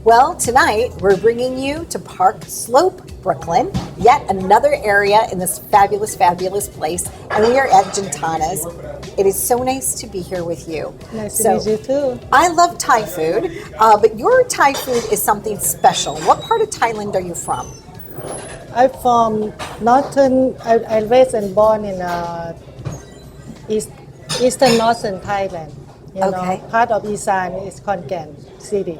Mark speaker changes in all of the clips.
Speaker 1: Well, tonight we're bringing you to Park Slope, Brooklyn, yet another area in this fabulous, fabulous place, and we are at Jintana's. It is so nice to be here with you.
Speaker 2: Nice to meet you too.
Speaker 1: I love Thai food, but your Thai food is something special. What part of Thailand are you from?
Speaker 2: I'm from northern. I raised and born in eastern northern Thailand.
Speaker 1: Okay.
Speaker 2: Part of Isan is Khon Kaen city.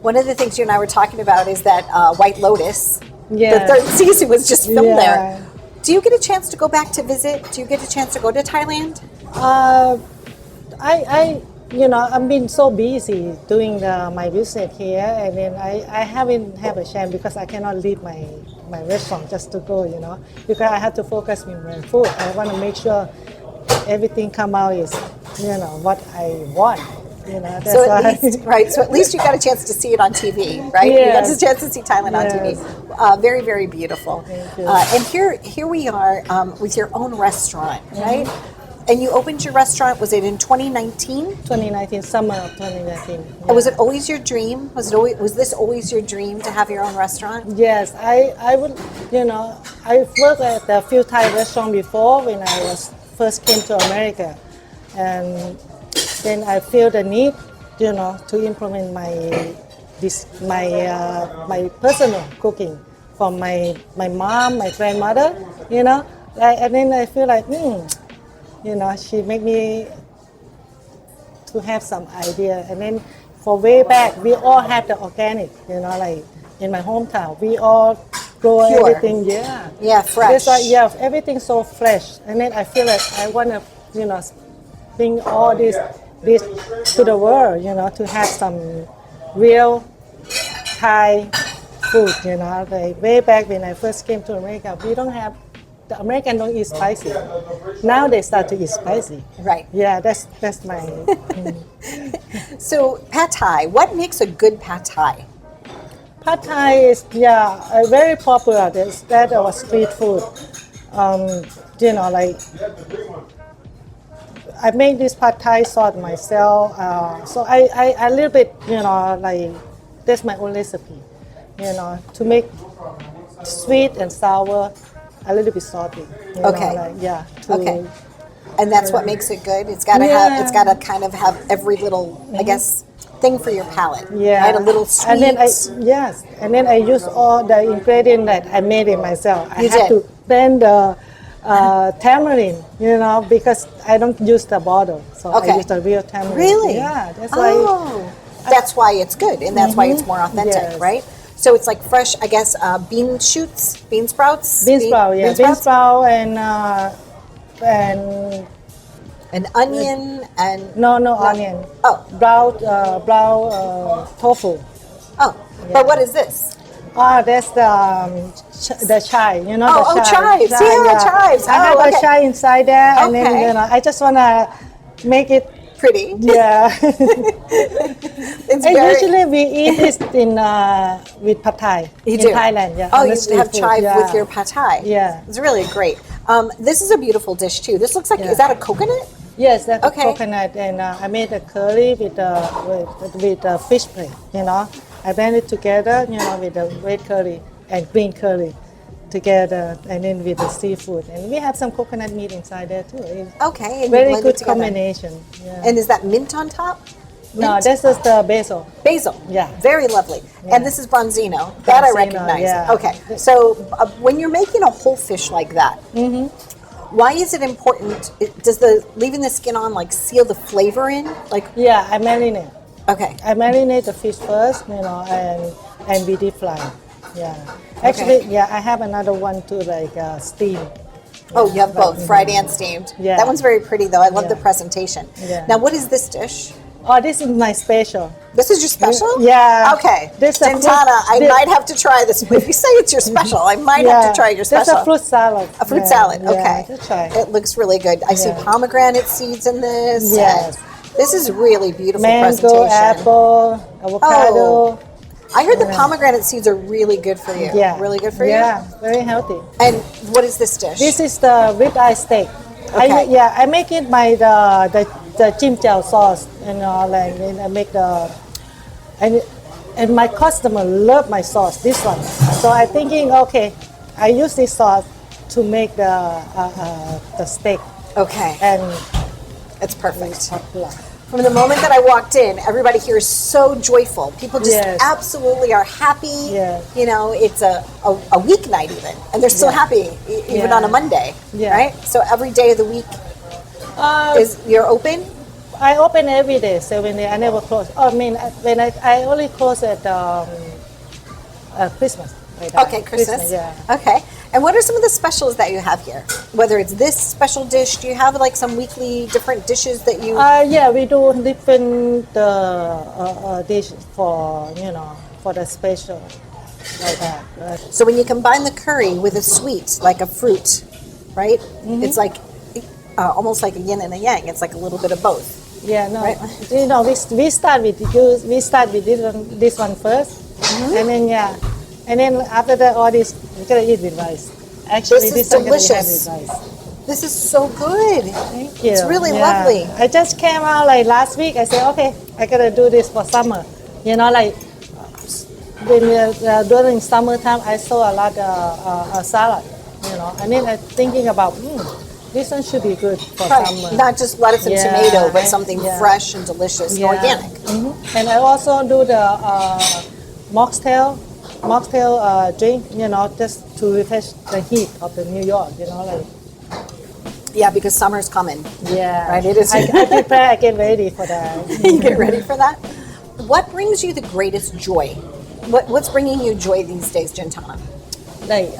Speaker 1: One of the things you and I were talking about is that White Lotus,
Speaker 2: Yeah.
Speaker 1: the third season was just filmed
Speaker 2: Yeah.
Speaker 1: there. Do you get a chance to go back to visit? Do you get a chance to go to Thailand?
Speaker 2: I've been so busy doing my business here, and then I haven't have a chance because I cannot leave my restaurant just to go, because I have to focus on my food. I want to make sure everything come out is, what I want. That's
Speaker 1: So
Speaker 2: why.
Speaker 1: at least, right? So at least you got a chance to see it on TV, right?
Speaker 2: Yes.
Speaker 1: You got a chance to see Thailand on
Speaker 2: Yes.
Speaker 1: TV. Very, very beautiful.
Speaker 2: Thank you.
Speaker 1: And here we are with your own restaurant, right? And you opened your restaurant. Was it in 2019?
Speaker 2: 2019, summer of 2019.
Speaker 1: And was it always your dream? Was this always your dream to have your own restaurant?
Speaker 2: Yes, I would, I worked at a few Thai restaurants before when I first came to America. And then I feel the need, to implement my personal cooking from my mom, my grandmother, and then I feel like, she made me to have some idea. And then for way back, we all have the organic, like in my hometown, we all grow
Speaker 1: Pure.
Speaker 2: everything,
Speaker 1: Yeah, fresh.
Speaker 2: That's why, everything's so fresh. And then I feel like I want to, bring all this to the world, to have some real Thai food, like way back when I first came to America, the Americans don't eat spicy. Now they start to eat spicy.
Speaker 1: Right.
Speaker 2: Yeah, that's my.
Speaker 1: So pad Thai, what makes a good pad Thai?
Speaker 2: Pad Thai is very popular. That was street food. Like I make this pad Thai sauce myself. So I little bit like that's my own recipe. To make sweet and sour, a little bit salty.
Speaker 1: Okay. Okay.
Speaker 2: To,
Speaker 1: And that's what makes it good. It's got to it's got to kind of have every little, I guess, thing for your palate.
Speaker 2: Yeah.
Speaker 1: Right? A little sweet.
Speaker 2: And then and then I use all the ingredients that I made it myself. I
Speaker 1: You
Speaker 2: have
Speaker 1: did.
Speaker 2: to blend the tamarind, because I don't use the bottle, so
Speaker 1: Okay.
Speaker 2: I use the real tamarind.
Speaker 1: Really?
Speaker 2: Yeah, that's why.
Speaker 1: Oh, that's why it's good, and that's why it's more authentic,
Speaker 2: Yes.
Speaker 1: right? So it's like fresh, I guess, bean sprouts.
Speaker 2: Bean sprout and
Speaker 1: an onion and
Speaker 2: no onion.
Speaker 1: Oh.
Speaker 2: Brown tofu.
Speaker 1: oh, but what is this?
Speaker 2: That's the chive, the
Speaker 1: chives. Yeah, chives.
Speaker 2: I have
Speaker 1: okay.
Speaker 2: a chive inside there, and
Speaker 1: Okay.
Speaker 2: then I just wanna make it.
Speaker 1: Pretty.
Speaker 2: Yeah.
Speaker 1: It's
Speaker 2: And
Speaker 1: very.
Speaker 2: usually we eat this with pad Thai
Speaker 1: You
Speaker 2: in
Speaker 1: do?
Speaker 2: Thailand. Yeah.
Speaker 1: Oh,
Speaker 2: on the
Speaker 1: you
Speaker 2: street
Speaker 1: have
Speaker 2: food,
Speaker 1: chive
Speaker 2: yeah.
Speaker 1: with your pad Thai.
Speaker 2: Yeah.
Speaker 1: It's really great. This is a beautiful dish too. This looks like, is that a coconut?
Speaker 2: Yes, that's
Speaker 1: Okay.
Speaker 2: coconut, and I made a curry with the fish plate. I blend it together, with the red curry and green curry together, and then with the seafood. And we have some coconut meat inside there too. It's
Speaker 1: Okay. And you
Speaker 2: very
Speaker 1: blend it
Speaker 2: good
Speaker 1: together.
Speaker 2: combination. Yeah.
Speaker 1: And is that mint on top?
Speaker 2: No,
Speaker 1: Mint?
Speaker 2: this is the basil.
Speaker 1: Basil.
Speaker 2: Yeah.
Speaker 1: Very lovely.
Speaker 2: Yeah.
Speaker 1: And this is bronzino. That I
Speaker 2: Bronzino,
Speaker 1: recognize.
Speaker 2: yeah.
Speaker 1: Okay. So when you're making a whole fish like that, why is it important? Does leaving the skin on like seal the flavor in? Like,
Speaker 2: Yeah, I marinate.
Speaker 1: okay.
Speaker 2: I marinate the fish first, and we deep fry. Yeah. Actually, I have another one too, like steam.
Speaker 1: Oh, you have both, fried and steamed.
Speaker 2: Yeah.
Speaker 1: That one's very pretty though. I love the
Speaker 2: Yeah.
Speaker 1: presentation.
Speaker 2: Yeah.
Speaker 1: Now, what is this dish?
Speaker 2: Oh, this is my special.
Speaker 1: This is your special?
Speaker 2: Yeah.
Speaker 1: Okay.
Speaker 2: This is a fruit-
Speaker 1: Jintana, I
Speaker 2: this-
Speaker 1: might have to try this. If you say it's your special, I might have to try your
Speaker 2: This
Speaker 1: special.
Speaker 2: is a fruit salad.
Speaker 1: A fruit salad, okay.
Speaker 2: Just try.
Speaker 1: It looks really good. I see
Speaker 2: Yeah.
Speaker 1: pomegranate seeds in this.
Speaker 2: Yes.
Speaker 1: and This is really beautiful
Speaker 2: Mango,
Speaker 1: presentation.
Speaker 2: apple, avocado.
Speaker 1: Oh. I heard the pomegranate seeds are really good for you.
Speaker 2: Yeah.
Speaker 1: Really good for you?
Speaker 2: Yeah, very healthy.
Speaker 1: And what is this dish?
Speaker 2: This is the ribeye steak.
Speaker 1: Okay.
Speaker 2: I make it by the jim jiao sauce, and I make the, and and my customer love my sauce, this one. So I thinking, okay, I use this sauce to make the steak,
Speaker 1: Okay.
Speaker 2: and
Speaker 1: It's perfect.
Speaker 2: popular.
Speaker 1: From the moment that I walked in, everybody here is so joyful. People just
Speaker 2: Yes.
Speaker 1: absolutely are happy.
Speaker 2: Yes.
Speaker 1: You know, it's a weeknight even, and they're still
Speaker 2: Yeah.
Speaker 1: happy even
Speaker 2: Yeah.
Speaker 1: on a Monday,
Speaker 2: Yeah.
Speaker 1: right? So every day of the week is you're open.
Speaker 2: I open every day, 7 days. I never close. I mean, when I only close at Christmas. Like that.
Speaker 1: Okay, Christmas.
Speaker 2: Yeah.
Speaker 1: Okay. And what are some of the specials that you have here? Whether it's this special dish, do you have like some weekly different dishes that you?
Speaker 2: Yeah, we do different dish for for the special like that.
Speaker 1: So when you combine the curry with a sweet, like a fruit, right?
Speaker 2: Mm-hmm.
Speaker 1: It's like almost like a yin and a yang. It's like a little bit of both.
Speaker 2: Yeah, no,
Speaker 1: Right.
Speaker 2: we start with this one first,
Speaker 1: Mm-hmm.
Speaker 2: and then and then after that all this we're gonna eat with rice. Actually,
Speaker 1: This is
Speaker 2: one gonna be had
Speaker 1: delicious.
Speaker 2: with rice.
Speaker 1: This is so good.
Speaker 2: Thank you.
Speaker 1: It's really
Speaker 2: Yeah.
Speaker 1: lovely.
Speaker 2: I just came out like last week. I said, okay, I gotta do this for summer. Like when during summertime, I saw a lot of salad. And then I'm thinking about this one should be good for
Speaker 1: Right.
Speaker 2: summer.
Speaker 1: Not just lettuce and
Speaker 2: Yeah,
Speaker 1: tomato, but something
Speaker 2: yeah.
Speaker 1: fresh and delicious and
Speaker 2: Yeah.
Speaker 1: organic.
Speaker 2: And I also do the mocktail drink. Just to refresh the heat of the New York. Like.
Speaker 1: Yeah, because summer's coming.
Speaker 2: Yeah.
Speaker 1: Right, it is.
Speaker 2: I prepare. I get ready for that.
Speaker 1: You get ready for that. What brings you the greatest joy? What's bringing you joy these days, Jintana?
Speaker 2: Like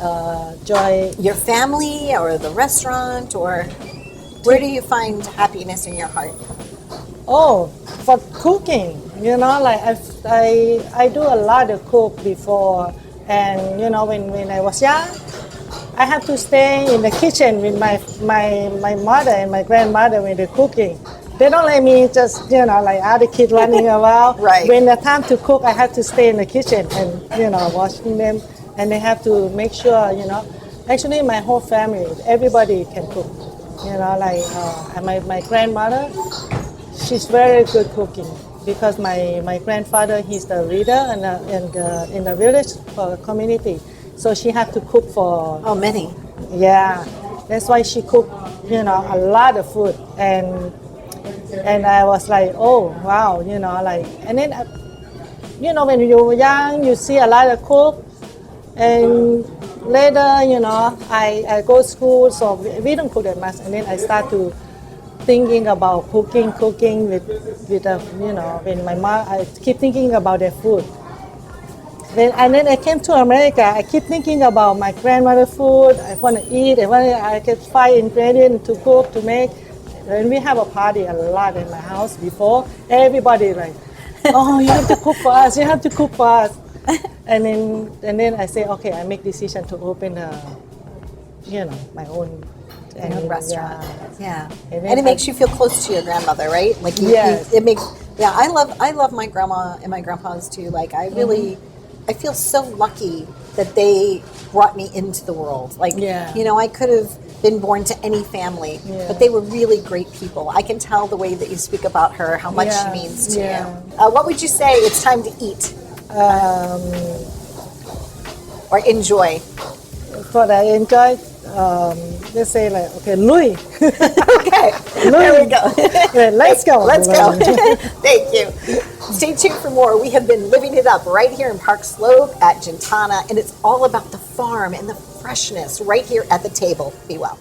Speaker 2: joy.
Speaker 1: Your family or the restaurant, or where do you find happiness in your heart?
Speaker 2: Oh, for cooking, like I do a lot of cook before, and when I was young, I have to stay in the kitchen with my mother and my grandmother when they're cooking. They don't let me just like other kids running around.
Speaker 1: Right.
Speaker 2: When the time to cook, I have to stay in the kitchen and washing them, and they have to make sure Actually, my whole family, everybody can cook. Like my grandmother. She's very good cooking because my grandfather, he's the leader in the village for the community. So she had to cook for,
Speaker 1: Oh, many.
Speaker 2: yeah. That's why she cooked, a lot of food. And I was like, oh, wow, like, and then, when you're young, you see a lot of cook. And later, I go to school, so we don't cook that much. And then I start to thinking about cooking with when my mom, I keep thinking about their food. And then I came to America, I keep thinking about my grandmother's food. I want to eat, I can find ingredients to cook, to make. When we have a party a lot in my house before, everybody like, oh, you have to cook for us, you have to cook for us. And then I say, okay, I make decision to open my own
Speaker 1: Restaurant. Yeah.
Speaker 2: And then
Speaker 1: And it makes you feel close to your grandmother, right? Like
Speaker 2: Yes.
Speaker 1: it makes. Yeah, I love my grandma and my grandpas too. Like I really, I feel so lucky that they brought me into the world. Like
Speaker 2: Yeah.
Speaker 1: I could have been born to any family,
Speaker 2: Yeah.
Speaker 1: but they were really great people. I can tell the way that you speak about her, how much she
Speaker 2: Yeah.
Speaker 1: means to
Speaker 2: Yeah.
Speaker 1: you. What would you say? It's time to eat or enjoy.
Speaker 2: For I enjoy, let's say like, okay, Louis.
Speaker 1: Okay, there we go.
Speaker 2: Let's go.
Speaker 1: Let's go. Thank you. Stay tuned for more. We have been living it up right here in Park Slope at Jintana, and it's all about the farm and the freshness right here at the table. Be well.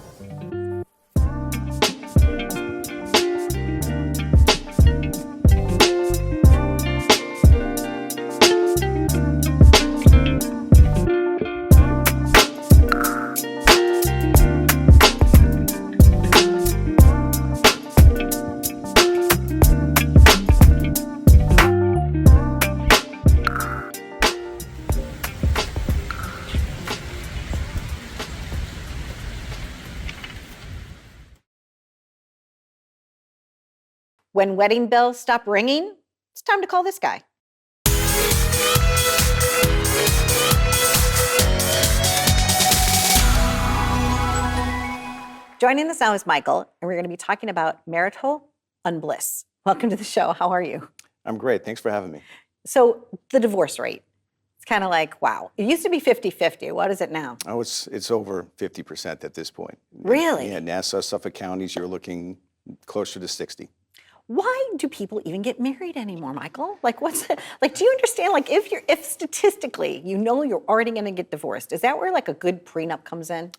Speaker 1: When wedding bells stop ringing, it's time to call this guy. Joining us now is Michael, and we're going to be talking about marital unbliss. Welcome to the show. How are you?
Speaker 3: I'm great. Thanks for having me.
Speaker 1: So the divorce rate, it's kind of like, wow. It used to be 50-50. What is it now?
Speaker 3: Oh, it's over 50% at this point.
Speaker 1: Really?
Speaker 3: Yeah, Nassau, Suffolk counties, you're looking closer to 60.
Speaker 1: Why do people even get married anymore, Michael? Like, what's it, like? Do you understand? Like, if statistically you know you're already going to get divorced, is that where like a good prenup comes in?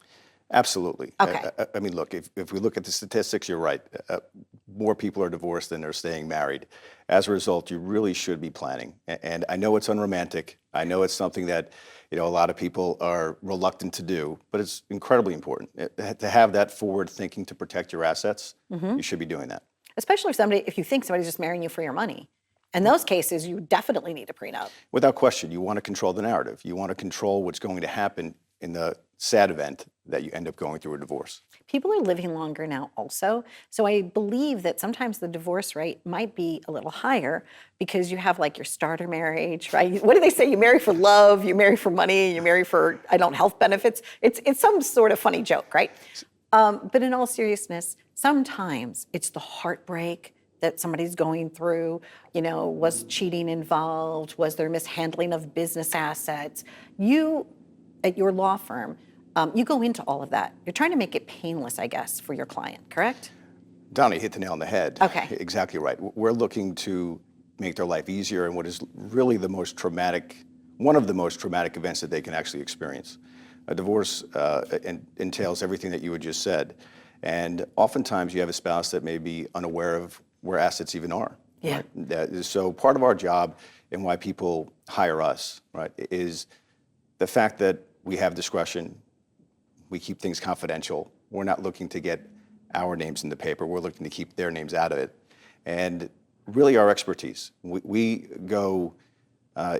Speaker 3: Absolutely.
Speaker 1: Okay.
Speaker 3: I mean, look, if we look at the statistics, you're right. More people are divorced than are staying married. As a result, you really should be planning. And I know it's unromantic. I know it's something that, a lot of people are reluctant to do, but it's incredibly important. To have that forward thinking to protect your assets, you should be doing that.
Speaker 1: Especially if you think somebody's just marrying you for your money. In those cases, you definitely need a prenup.
Speaker 3: Without question, you want to control the narrative. You want to control what's going to happen in the sad event that you end up going through a divorce.
Speaker 1: People are living longer now also. So I believe that sometimes the divorce rate might be a little higher because you have like your starter marriage, right? What do they say? You marry for love, you marry for money, you marry for, health benefits. It's some sort of funny joke, right? But in all seriousness, sometimes it's the heartbreak that somebody's going through. Was cheating involved? Was there mishandling of business assets? You, at your law firm, you go into all of that. You're trying to make it painless, I guess, for your client, correct?
Speaker 3: Donna, you hit the nail on the head.
Speaker 1: Okay.
Speaker 3: Exactly right. We're looking to make their life easier in what is really one of the most traumatic events that they can actually experience. A divorce entails everything that you had just said. And oftentimes you have a spouse that may be unaware of where assets even are.
Speaker 1: Yeah.
Speaker 3: Right? So part of our job and why people hire us, right, is the fact that we have discretion. We keep things confidential. We're not looking to get our names in the paper. We're looking to keep their names out of it. And really our expertise. We go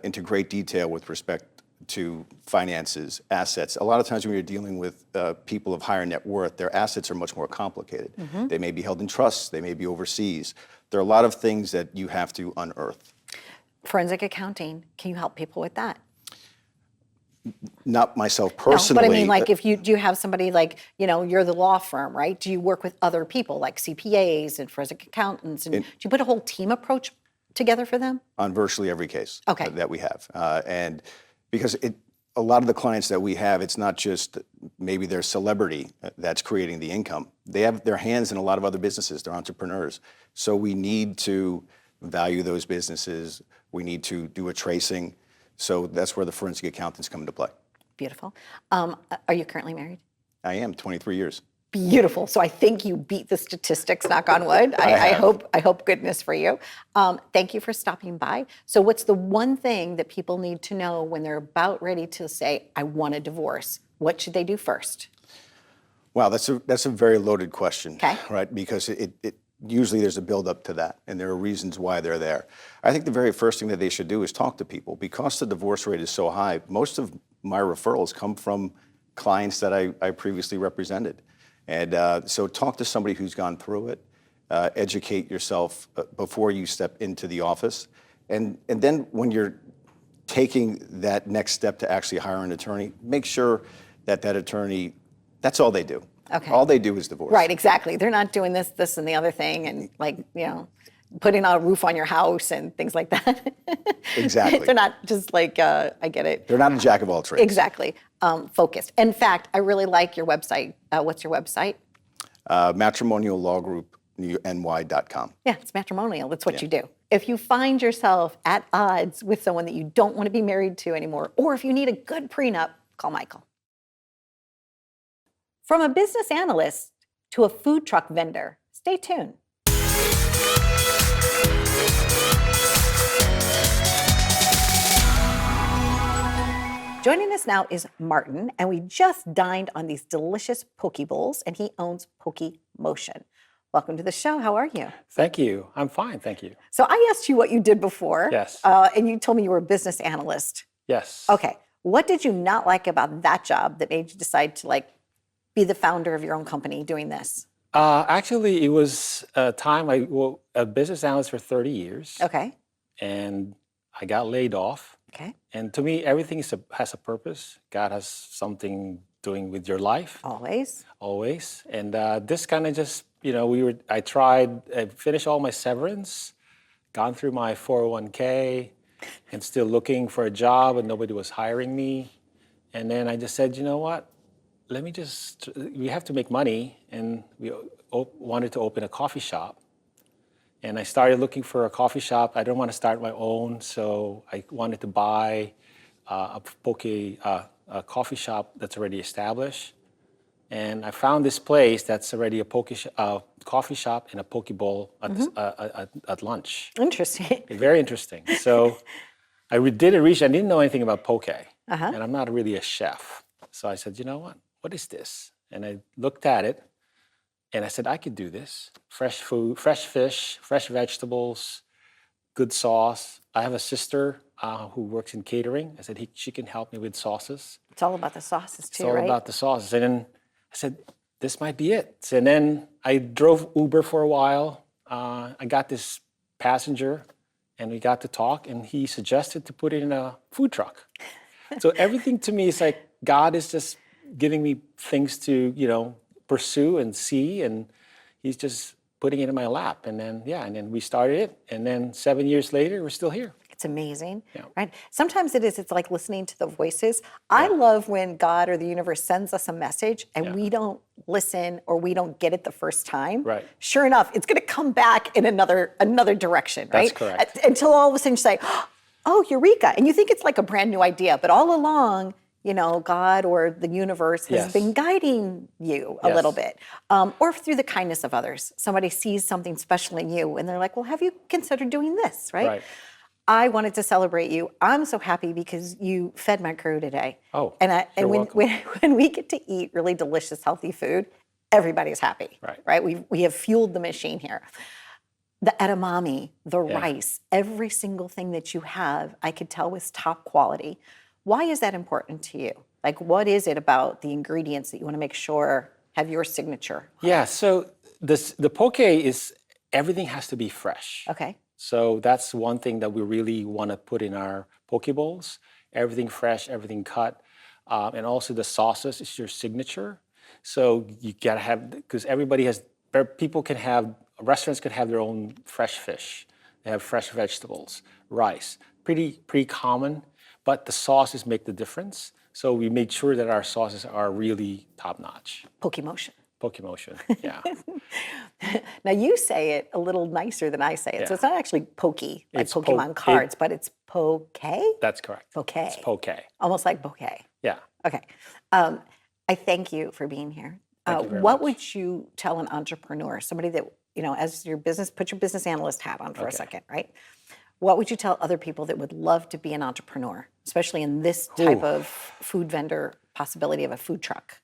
Speaker 3: into great detail with respect to finances, assets. A lot of times when you're dealing with people of higher net worth, their assets are much more complicated. They may be held in trusts, they may be overseas. There are a lot of things that you have to unearth.
Speaker 1: Forensic accounting, can you help people with that?
Speaker 3: Not myself personally.
Speaker 1: No, but I mean, like, do you have somebody like, you're the law firm, right? Do you work with other people like CPAs and forensic accountants? And do you put a whole team approach together for them?
Speaker 3: On virtually every case
Speaker 1: Okay.
Speaker 3: that we have. And because a lot of the clients that we have, it's not just maybe their celebrity that's creating the income. They have their hands in a lot of other businesses. They're entrepreneurs. So we need to value those businesses. We need to do a tracing. So that's where the forensic accountants come into play.
Speaker 1: Beautiful. Are you currently married?
Speaker 3: I am, 23 years.
Speaker 1: Beautiful. So I think you beat the statistics, knock on wood. I hope goodness for you. Thank you for stopping by. So what's the one thing that people need to know when they're about ready to say, I want a divorce? What should they do first?
Speaker 3: Wow, that's a very loaded question,
Speaker 1: Okay.
Speaker 3: right? Because it usually there's a buildup to that, and there are reasons why they're there. I think the very first thing that they should do is talk to people. Because the divorce rate is so high, most of my referrals come from clients that I previously represented. And so talk to somebody who's gone through it, educate yourself before you step into the office. And then when you're taking that next step to actually hire an attorney, make sure that attorney, that's all they do.
Speaker 1: Okay.
Speaker 3: All they do is divorce.
Speaker 1: Right, exactly. They're not doing this, and the other thing, and putting a roof on your house and things like that.
Speaker 3: Exactly.
Speaker 1: They're not just like, I get it.
Speaker 3: They're not a jack of all trades.
Speaker 1: Exactly. Focused. In fact, I really like your website. What's your website?
Speaker 3: matrimoniallawgroupny.com.
Speaker 1: Yeah, it's matrimonial. That's what you do. If you find yourself at odds with someone that you don't want to be married to anymore, or if you need a good prenup, call Michael. From a business analyst to a food truck vendor, stay tuned. Joining us now is Martin, and we just dined on these delicious poke bowls, and he owns Poke Motion. Welcome to the show. How are you?
Speaker 4: Thank you. I'm fine, thank you.
Speaker 1: So I asked you what you did before.
Speaker 4: Yes.
Speaker 1: And you told me you were a business analyst.
Speaker 4: Yes.
Speaker 1: Okay. What did you not like about that job that made you decide to be the founder of your own company doing this?
Speaker 4: Actually, it was a time I was a business analyst for 30 years.
Speaker 1: Okay.
Speaker 4: And I got laid off.
Speaker 1: Okay.
Speaker 4: And to me, everything has a purpose. God has something doing with your life.
Speaker 1: Always.
Speaker 4: Always. And this kind of just, I finished all my severance, gone through my 401k. and still looking for a job, and nobody was hiring me. And then I just said, you know what? We have to make money, and we wanted to open a coffee shop. And I started looking for a coffee shop. I didn't want to start my own, so I wanted to buy a coffee shop that's already established. And I found this place that's already a coffee shop and a poke bowl at lunch.
Speaker 1: Interesting.
Speaker 4: Very interesting. So I did a research. I didn't know anything about poke, and I'm not really a chef. So I said, you know what is this? And I looked at it, and I said, I could do this. Fresh food, fresh fish, fresh vegetables, good sauce. I have a sister who works in catering. I said, she can help me with sauces.
Speaker 1: It's all about the sauces too,
Speaker 4: It's all
Speaker 1: right?
Speaker 4: about the sauces. And then I said, this might be it. And then I drove Uber for a while. I got this passenger, and we got to talk, and he suggested to put it in a food truck. So everything to me is like God is just giving me things to, pursue and see, and he's just putting it in my lap. And then we started it, and then 7 years later, we're still here.
Speaker 1: It's amazing,
Speaker 4: Yeah.
Speaker 1: right? Sometimes it's like listening to the voices. I love when God or the universe sends us a message and we don't listen or we don't get it the first time.
Speaker 4: Right.
Speaker 1: Sure enough, it's going to come back in another direction, right?
Speaker 4: That's correct.
Speaker 1: Until all of a sudden you say, oh, eureka. And you think it's like a brand new idea, but all along, God or the universe has
Speaker 4: Yes.
Speaker 1: been guiding you a
Speaker 4: Yes.
Speaker 1: little bit, or through the kindness of others. Somebody sees something special in you and they're like, well, have you considered doing this, right?
Speaker 4: Right.
Speaker 1: I wanted to celebrate you. I'm so happy because you fed my crew today.
Speaker 4: Oh,
Speaker 1: and
Speaker 4: you're
Speaker 1: when,
Speaker 4: welcome.
Speaker 1: when we get to eat really delicious, healthy food, everybody's happy,
Speaker 4: Right.
Speaker 1: We have fueled the machine here. The edamame, the rice, every single thing that you have, I could tell was top quality. Why is that important to you? Like, what is it about the ingredients that you want to make sure have your signature?
Speaker 4: Yeah, so the poke is, everything has to be fresh.
Speaker 1: Okay.
Speaker 4: So that's one thing that we really want to put in our poke bowls. Everything fresh, everything cut. And also the sauces is your signature. So you gotta have, because restaurants can have their own fresh fish. They have fresh vegetables, rice, pretty common, but the sauces make the difference. So we made sure that our sauces are really top notch.
Speaker 1: Poke motion.
Speaker 4: Poke motion, yeah.
Speaker 1: Now you say it a little nicer than I say it. So
Speaker 4: Yeah.
Speaker 1: it's not actually pokey, like
Speaker 4: It's
Speaker 1: Pokemon cards, but it's poke.
Speaker 4: That's correct.
Speaker 1: Bouquet.
Speaker 4: It's poke,
Speaker 1: Almost like bouquet.
Speaker 4: yeah.
Speaker 1: Okay. I thank you for being here.
Speaker 4: Thank you very
Speaker 1: What
Speaker 4: much.
Speaker 1: would you tell an entrepreneur, somebody that, as your business, put your business analyst hat on for a second, right? What would you tell other people that would love to be an entrepreneur, especially in this type of food vendor possibility of a food truck?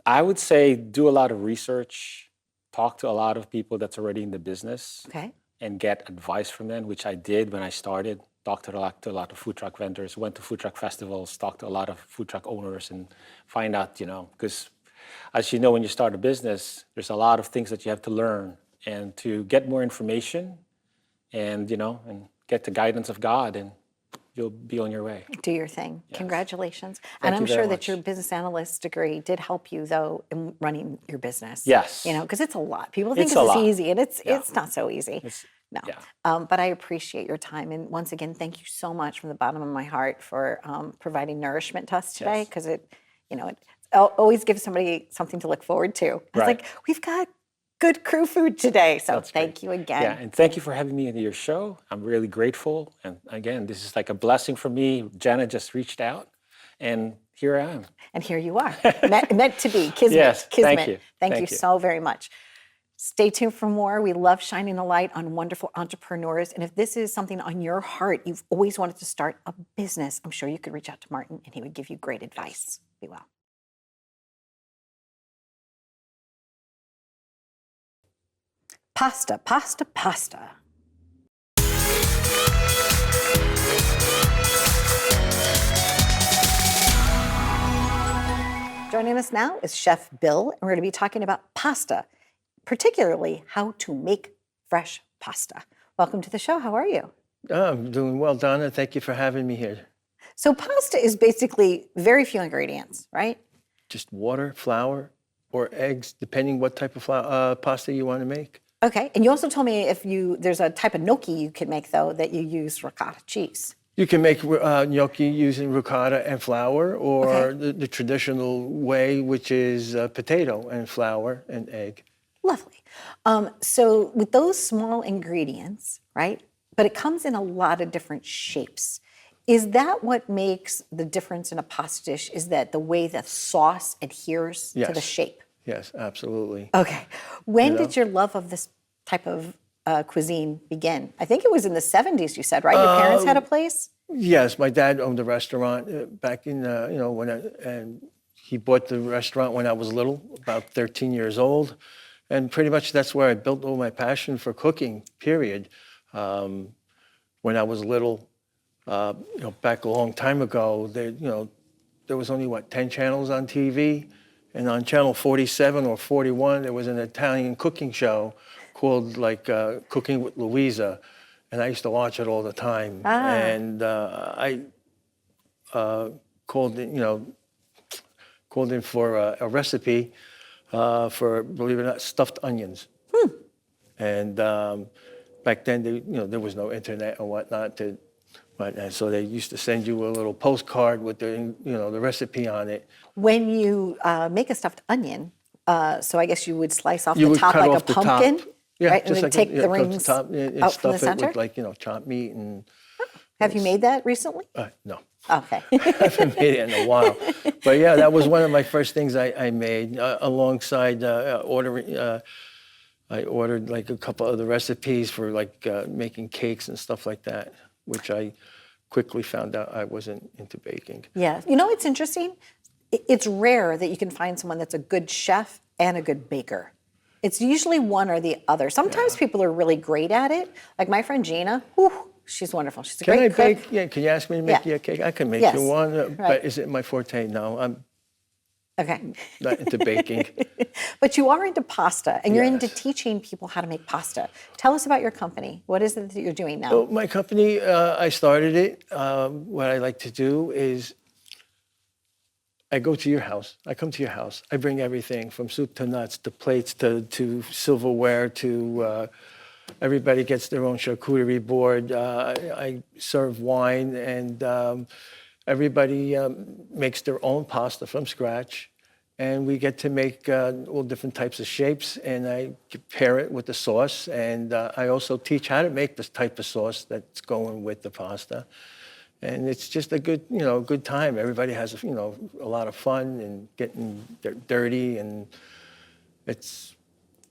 Speaker 4: I would say do a lot of research, talk to a lot of people that's already in the business,
Speaker 1: Okay.
Speaker 4: and get advice from them, which I did when I started. Talked to a lot of food truck vendors, went to food truck festivals, talked to a lot of food truck owners, and find out, because as you know, when you start a business, there's a lot of things that you have to learn, and to get more information, and and get the guidance of God, and you'll be on your way.
Speaker 1: Do your thing. Congratulations. And I'm
Speaker 4: you very
Speaker 1: sure that
Speaker 4: much.
Speaker 1: your business analyst degree did help you, though, in running your business.
Speaker 4: Yes.
Speaker 1: Because it's a lot. People think
Speaker 4: It's
Speaker 1: this
Speaker 4: a
Speaker 1: is
Speaker 4: lot.
Speaker 1: easy, and it's not so easy. No.
Speaker 4: yeah.
Speaker 1: But I appreciate your time. And once again, thank you so much from the bottom of my heart for providing nourishment to us today,
Speaker 4: Yes.
Speaker 1: because it always gives somebody something to look forward to. It's
Speaker 4: Right.
Speaker 1: like, we've got good crew food today. So
Speaker 4: That's
Speaker 1: thank
Speaker 4: great.
Speaker 1: you again.
Speaker 4: Yeah, and thank you for having me on your show. I'm really grateful. And again, this is like a blessing for me. Jana just reached out, and here I am.
Speaker 1: And here you are, meant to be, kismet.
Speaker 4: Yes,
Speaker 1: kismet.
Speaker 4: thank you.
Speaker 1: Thank
Speaker 4: Thank
Speaker 1: you
Speaker 4: you.
Speaker 1: so very much. Stay tuned for more. We love shining a light on wonderful entrepreneurs. And if this is something on your heart, you've always wanted to start a business, I'm sure you could reach out to Martin and he would give you great advice. Be well. Pasta, pasta, pasta. Joining us now is Chef Bill, and we're going to be talking about pasta, particularly how to make fresh pasta. Welcome to the show. How are you?
Speaker 5: I'm doing well, Donna. Thank you for having me here.
Speaker 1: So pasta is basically very few ingredients, right?
Speaker 5: Just water, flour, or eggs, depending what type of pasta you want to make.
Speaker 1: Okay, and you also told me there's a type of gnocchi you can make though that you use ricotta cheese.
Speaker 5: You can make gnocchi using ricotta and flour, or
Speaker 1: Okay.
Speaker 5: the traditional way, which is potato and flour and egg.
Speaker 1: Lovely. So with those small ingredients, right? But it comes in a lot of different shapes. Is that what makes the difference in a pasta dish? Is that the way the sauce adheres to the
Speaker 5: Yes.
Speaker 1: shape?
Speaker 5: Yes, absolutely.
Speaker 1: Okay. When
Speaker 5: You know?
Speaker 1: did your love of this type of cuisine begin? I think it was in the 70s, you said, right? Your parents had a place?
Speaker 5: Yes, my dad owned a restaurant back in, and he bought the restaurant when I was little, about 13 years old. And pretty much that's where I built all my passion for cooking, period. When I was little, back a long time ago, there was only, 10 channels on TV? And on channel 47 or 41, there was an Italian cooking show called Cooking with Louisa. And I used to watch it all the time. And I called in for a recipe for, believe it or not, stuffed onions. And back then, there was no internet and whatnot. And so they used to send you a little postcard with the recipe on it.
Speaker 1: When you make a stuffed onion, so I guess you would slice off
Speaker 5: You
Speaker 1: the
Speaker 5: would
Speaker 1: top
Speaker 5: cut
Speaker 1: like
Speaker 5: off
Speaker 1: a
Speaker 5: the top.
Speaker 1: pumpkin,
Speaker 5: Yeah,
Speaker 1: right? And
Speaker 5: just
Speaker 1: then
Speaker 5: like
Speaker 1: take the
Speaker 5: cut
Speaker 1: rings
Speaker 5: top and
Speaker 1: out from the
Speaker 5: stuff it
Speaker 1: center?
Speaker 5: with chopped meat and.
Speaker 1: Have you made that recently?
Speaker 5: No.
Speaker 1: Okay.
Speaker 5: I haven't made it in a while. But yeah, that was one of my first things I made alongside ordering. I ordered like a couple other recipes for making cakes and stuff like that, which I quickly found out I wasn't into baking.
Speaker 1: Yeah. You know, it's interesting. It's rare that you can find someone that's a good chef and a good baker. It's usually one or the other. Sometimes people are really great at it. Like my friend Gina, she's wonderful. She's a
Speaker 5: Can I
Speaker 1: great cook.
Speaker 5: bake? Yeah, can you ask me to make you a cake? I can make
Speaker 1: Yes,
Speaker 5: you one,
Speaker 1: right.
Speaker 5: but is it my forte? No, I'm
Speaker 1: Okay.
Speaker 5: not into baking.
Speaker 1: But you are into pasta, and you're into
Speaker 5: Yes.
Speaker 1: teaching people how to make pasta. Tell us about your company. What is it that you're doing now?
Speaker 5: Well, my company, I started it. What I like to do is I go to your house. I come to your house. I bring everything from soup to nuts to plates to silverware to everybody gets their own charcuterie board. I serve wine and everybody makes their own pasta from scratch. And we get to make all different types of shapes, and I pair it with the sauce. And I also teach how to make this type of sauce that's going with the pasta. And it's just a good time. Everybody has, a lot of fun and getting dirty, and it's.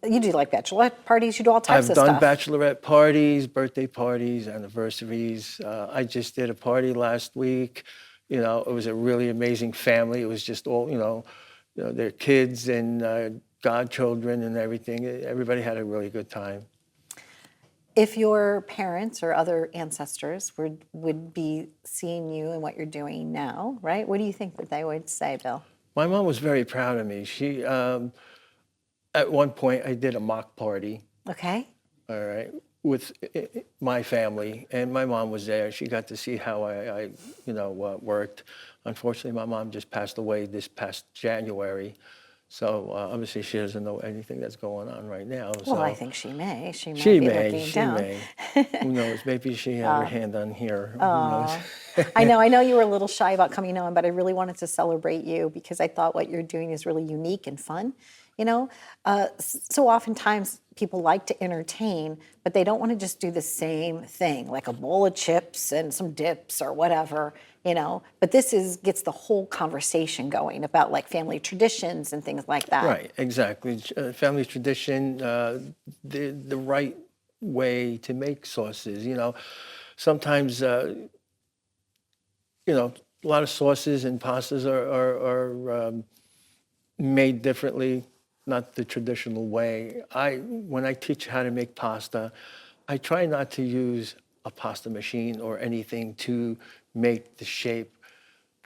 Speaker 1: You do like bachelorette parties. You do all types
Speaker 5: I've
Speaker 1: of
Speaker 5: done
Speaker 1: stuff.
Speaker 5: bachelorette parties, birthday parties, anniversaries. I just did a party last week. It was a really amazing family. It was just all, their kids and godchildren and everything. Everybody had a really good time.
Speaker 1: If your parents or other ancestors would be seeing you and what you're doing now, right? What do you think that they would say, Bill?
Speaker 5: My mom was very proud of me. She, at one point, I did a mock party,
Speaker 1: Okay.
Speaker 5: all right, with my family, and my mom was there. She got to see how I worked. Unfortunately, my mom just passed away this past January. So obviously she doesn't know anything that's going on right now.
Speaker 1: Well,
Speaker 5: so
Speaker 1: I think she may. She might
Speaker 5: she
Speaker 1: be
Speaker 5: may,
Speaker 1: looking
Speaker 5: she
Speaker 1: down.
Speaker 5: may. Who knows? Maybe she had her hand on here. Who knows?
Speaker 1: I know you were a little shy about coming on, but I really wanted to celebrate you because I thought what you're doing is really unique and fun. So oftentimes people like to entertain, but they don't want to just do the same thing, like a bowl of chips and some dips or whatever, But this gets the whole conversation going about like family traditions and things like that.
Speaker 5: Right, exactly. Family tradition, the right way to make sauces. Sometimes, a lot of sauces and pastas are made differently, not the traditional way. When I teach how to make pasta, I try not to use a pasta machine or anything to make the shape.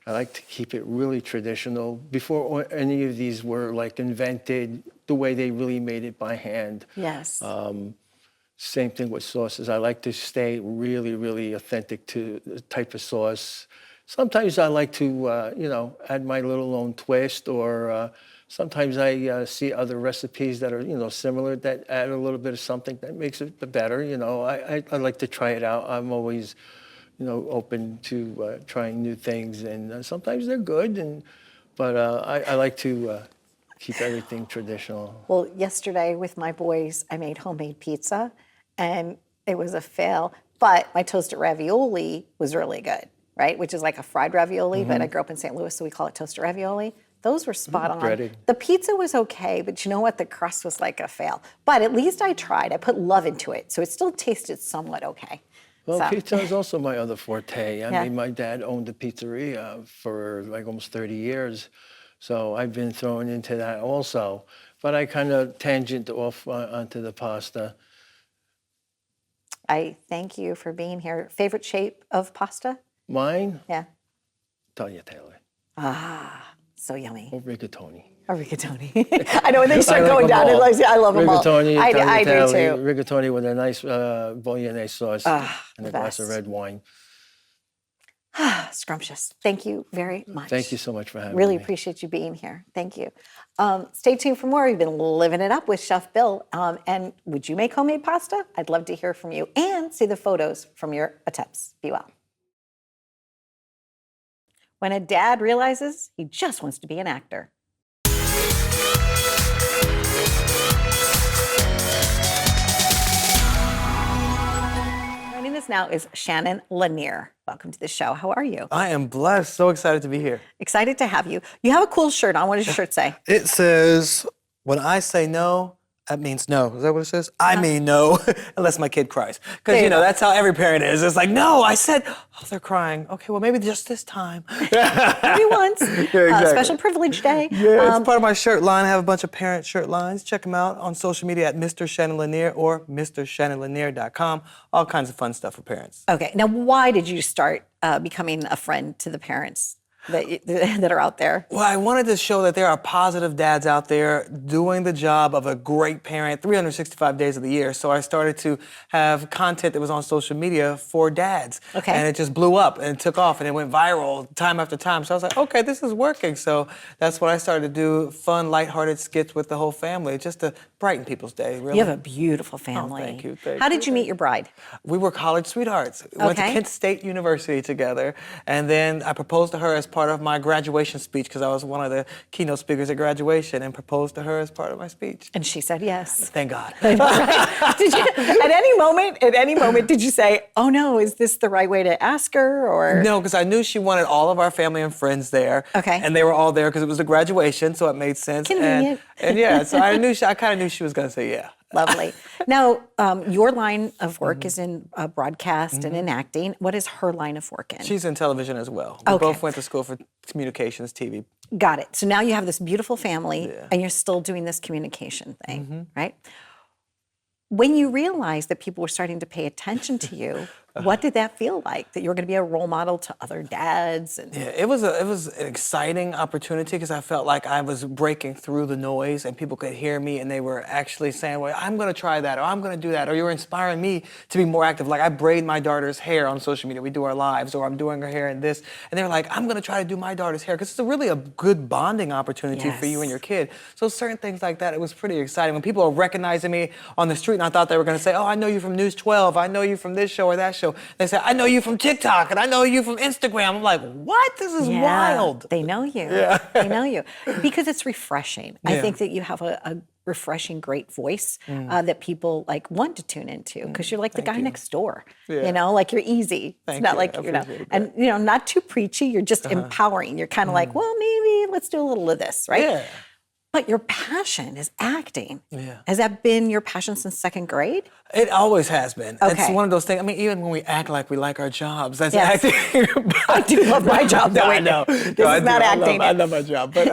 Speaker 5: I like to keep it really traditional. Before any of these were invented, the way they really made it by hand.
Speaker 1: Yes.
Speaker 5: Same thing with sauces. I like to stay really, really authentic to the type of sauce. Sometimes I like to, add my little own twist or sometimes I see other recipes that are, similar, that add a little bit of something that makes it better. I like to try it out. I'm always, open to trying new things, and sometimes they're good, but I like to keep everything traditional.
Speaker 1: Well, yesterday with my boys, I made homemade pizza, and it was a fail. But my toasted ravioli was really good, right? Which is like a fried ravioli, but I grew up in St. Louis, so we call it toasted ravioli. Those were spot on.
Speaker 5: breaded.
Speaker 1: The pizza was okay, but you know what? The crust was like a fail. But at least I tried. I put love into it, so it still tasted somewhat okay.
Speaker 5: Well,
Speaker 1: So-
Speaker 5: pizza is also my other forte. I
Speaker 1: Yeah.
Speaker 5: mean, my dad owned a pizzeria for like almost 30 years. So I've been thrown into that also. But I kind of tangent off onto the pasta.
Speaker 1: I thank you for being here. Favorite shape of pasta?
Speaker 5: Mine,
Speaker 1: Yeah.
Speaker 5: tagliatelle
Speaker 1: So yummy.
Speaker 5: or rigatoni.
Speaker 1: Or rigatoni. I know when they start
Speaker 5: I like
Speaker 1: going
Speaker 5: them
Speaker 1: down,
Speaker 5: all.
Speaker 1: I love them all.
Speaker 5: Rigatoni,
Speaker 1: I do
Speaker 5: tagliatelle,
Speaker 1: too.
Speaker 5: rigatoni with a nice bolognese sauce and
Speaker 1: the
Speaker 5: a glass of
Speaker 1: best.
Speaker 5: red wine.
Speaker 1: Scrumptious. Thank you very much.
Speaker 5: Thank you so much for having
Speaker 1: Really
Speaker 5: me.
Speaker 1: appreciate you being here. Thank you. Stay tuned for more. We've been living it up with Chef Bill. And would you make homemade pasta? I'd love to hear from you and see the photos from your attempts. Be well. When a dad realizes he just wants to be an actor. Joining us now is Shannon Lanier. Welcome to the show. How are you?
Speaker 6: I am blessed. So excited to be here.
Speaker 1: Excited to have you. You have a cool shirt on. What does your shirt say?
Speaker 6: It says, when I say no, that means no. Is that what it says? I mean no, unless my kid cries. Because,
Speaker 1: There you go.
Speaker 6: that's how every parent is. It's like, no, I said, oh, they're crying. Okay, well, maybe just this time.
Speaker 1: Maybe once.
Speaker 6: exactly.
Speaker 1: Special privilege day.
Speaker 6: Yeah, it's part of my shirt line. I have a bunch of parent shirt lines. Check them out on social media at Mr. Shannon Lanier or MrShannonLanier.com. All kinds of fun stuff for parents.
Speaker 1: Okay. Now, why did you start becoming a friend to the parents that are out there?
Speaker 6: Well, I wanted to show that there are positive dads out there doing the job of a great parent 365 days of the year. So I started to have content that was on social media for dads.
Speaker 1: Okay.
Speaker 6: And it just blew up and it took off and it went viral time after time. So I was like, okay, this is working. So that's what I started to do, fun, lighthearted skits with the whole family, just to brighten people's day, really.
Speaker 1: You have a beautiful family.
Speaker 6: thank you,
Speaker 1: How did you meet your bride?
Speaker 6: We were college sweethearts. We went to
Speaker 1: Okay.
Speaker 6: Kent State University together. And then I proposed to her as part of my graduation speech because I was one of the keynote speakers at graduation and proposed to her as part of my speech.
Speaker 1: And she said yes.
Speaker 6: Thank God.
Speaker 1: Did you, at any moment, did you say, "Oh no, is this the right way to ask her?" Or
Speaker 6: No, because I knew she wanted all of our family and friends there.
Speaker 1: Okay.
Speaker 6: And they were all there because it was a graduation, so it made sense.
Speaker 1: Convenient.
Speaker 6: And yeah, so I kind of knew she was going to say yeah.
Speaker 1: Lovely. Now, your line of
Speaker 6: Mm-hmm.
Speaker 1: work is in broadcast and in acting. What is her line of work in?
Speaker 6: She's in television as well. We
Speaker 1: Okay.
Speaker 6: both went to school for communications, TV.
Speaker 1: Got it. So now you have this beautiful family and you're still doing this communication thing,
Speaker 6: Mm-hmm.
Speaker 1: right? When you realized that people were starting to pay attention to you, what did that feel like? That you were going to be a role model to other dads? And
Speaker 6: Yeah, it was an exciting opportunity because I felt like I was breaking through the noise and people could hear me and they were actually saying, well, I'm going to try that or I'm going to do that or you're inspiring me to be more active. Like I braid my daughter's hair on social media. We do our lives or I'm doing her hair in this. And they were like, I'm going to try to do my daughter's hair because it's really a good bonding opportunity for you
Speaker 1: Yes.
Speaker 6: and your kid. So certain things like that, it was pretty exciting. When people are recognizing me on the street and I thought they were going to say, oh, I know you from News 12. I know you from this show or that show. They say, I know you from TikTok and I know you from Instagram. I'm like, what? This is wild.
Speaker 1: They know you. They know you. Because it's refreshing. I
Speaker 6: Yeah.
Speaker 1: think that you have a refreshing, great voice that people like want to tune into because you're like the guy next door.
Speaker 6: Yeah.
Speaker 1: You know, like you're easy.
Speaker 6: Thank
Speaker 1: It's not
Speaker 6: you.
Speaker 1: like
Speaker 6: I
Speaker 1: you're not,
Speaker 6: appreciate
Speaker 1: and you know, not too preachy. You're just empowering. You're kind of like, well, maybe let's do a little of this, right?
Speaker 6: Yeah.
Speaker 1: But your passion is acting.
Speaker 6: Yeah.
Speaker 1: Has that been your passion since second grade?
Speaker 6: It always has been. It's
Speaker 1: Okay.
Speaker 6: one of those things. I mean, even when we act like we like our jobs, that's
Speaker 1: Yes.
Speaker 6: acting.
Speaker 1: I do love my job, though.
Speaker 6: I know.
Speaker 1: This is
Speaker 6: I
Speaker 1: not acting.
Speaker 6: I love my job. But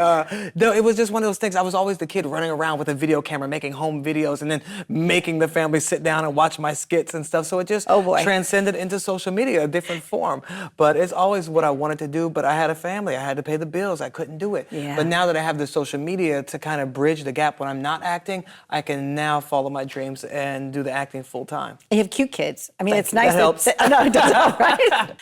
Speaker 6: no, it was just one of those things. I was always the kid running around with a video camera, making home videos, and then making the family sit down and watch my skits and stuff. So it just
Speaker 1: Oh, boy.
Speaker 6: transcended into social media, a different form. But it's always what I wanted to do. But I had a family. I had to pay the bills. I couldn't do it.
Speaker 1: Yeah.
Speaker 6: But now that I have the social media to kind of bridge the gap when I'm not acting, I can now follow my dreams and do the acting full time.
Speaker 1: You have cute kids. I mean, it's
Speaker 6: you.
Speaker 1: nice.
Speaker 6: That helps.
Speaker 1: I know it does help, right?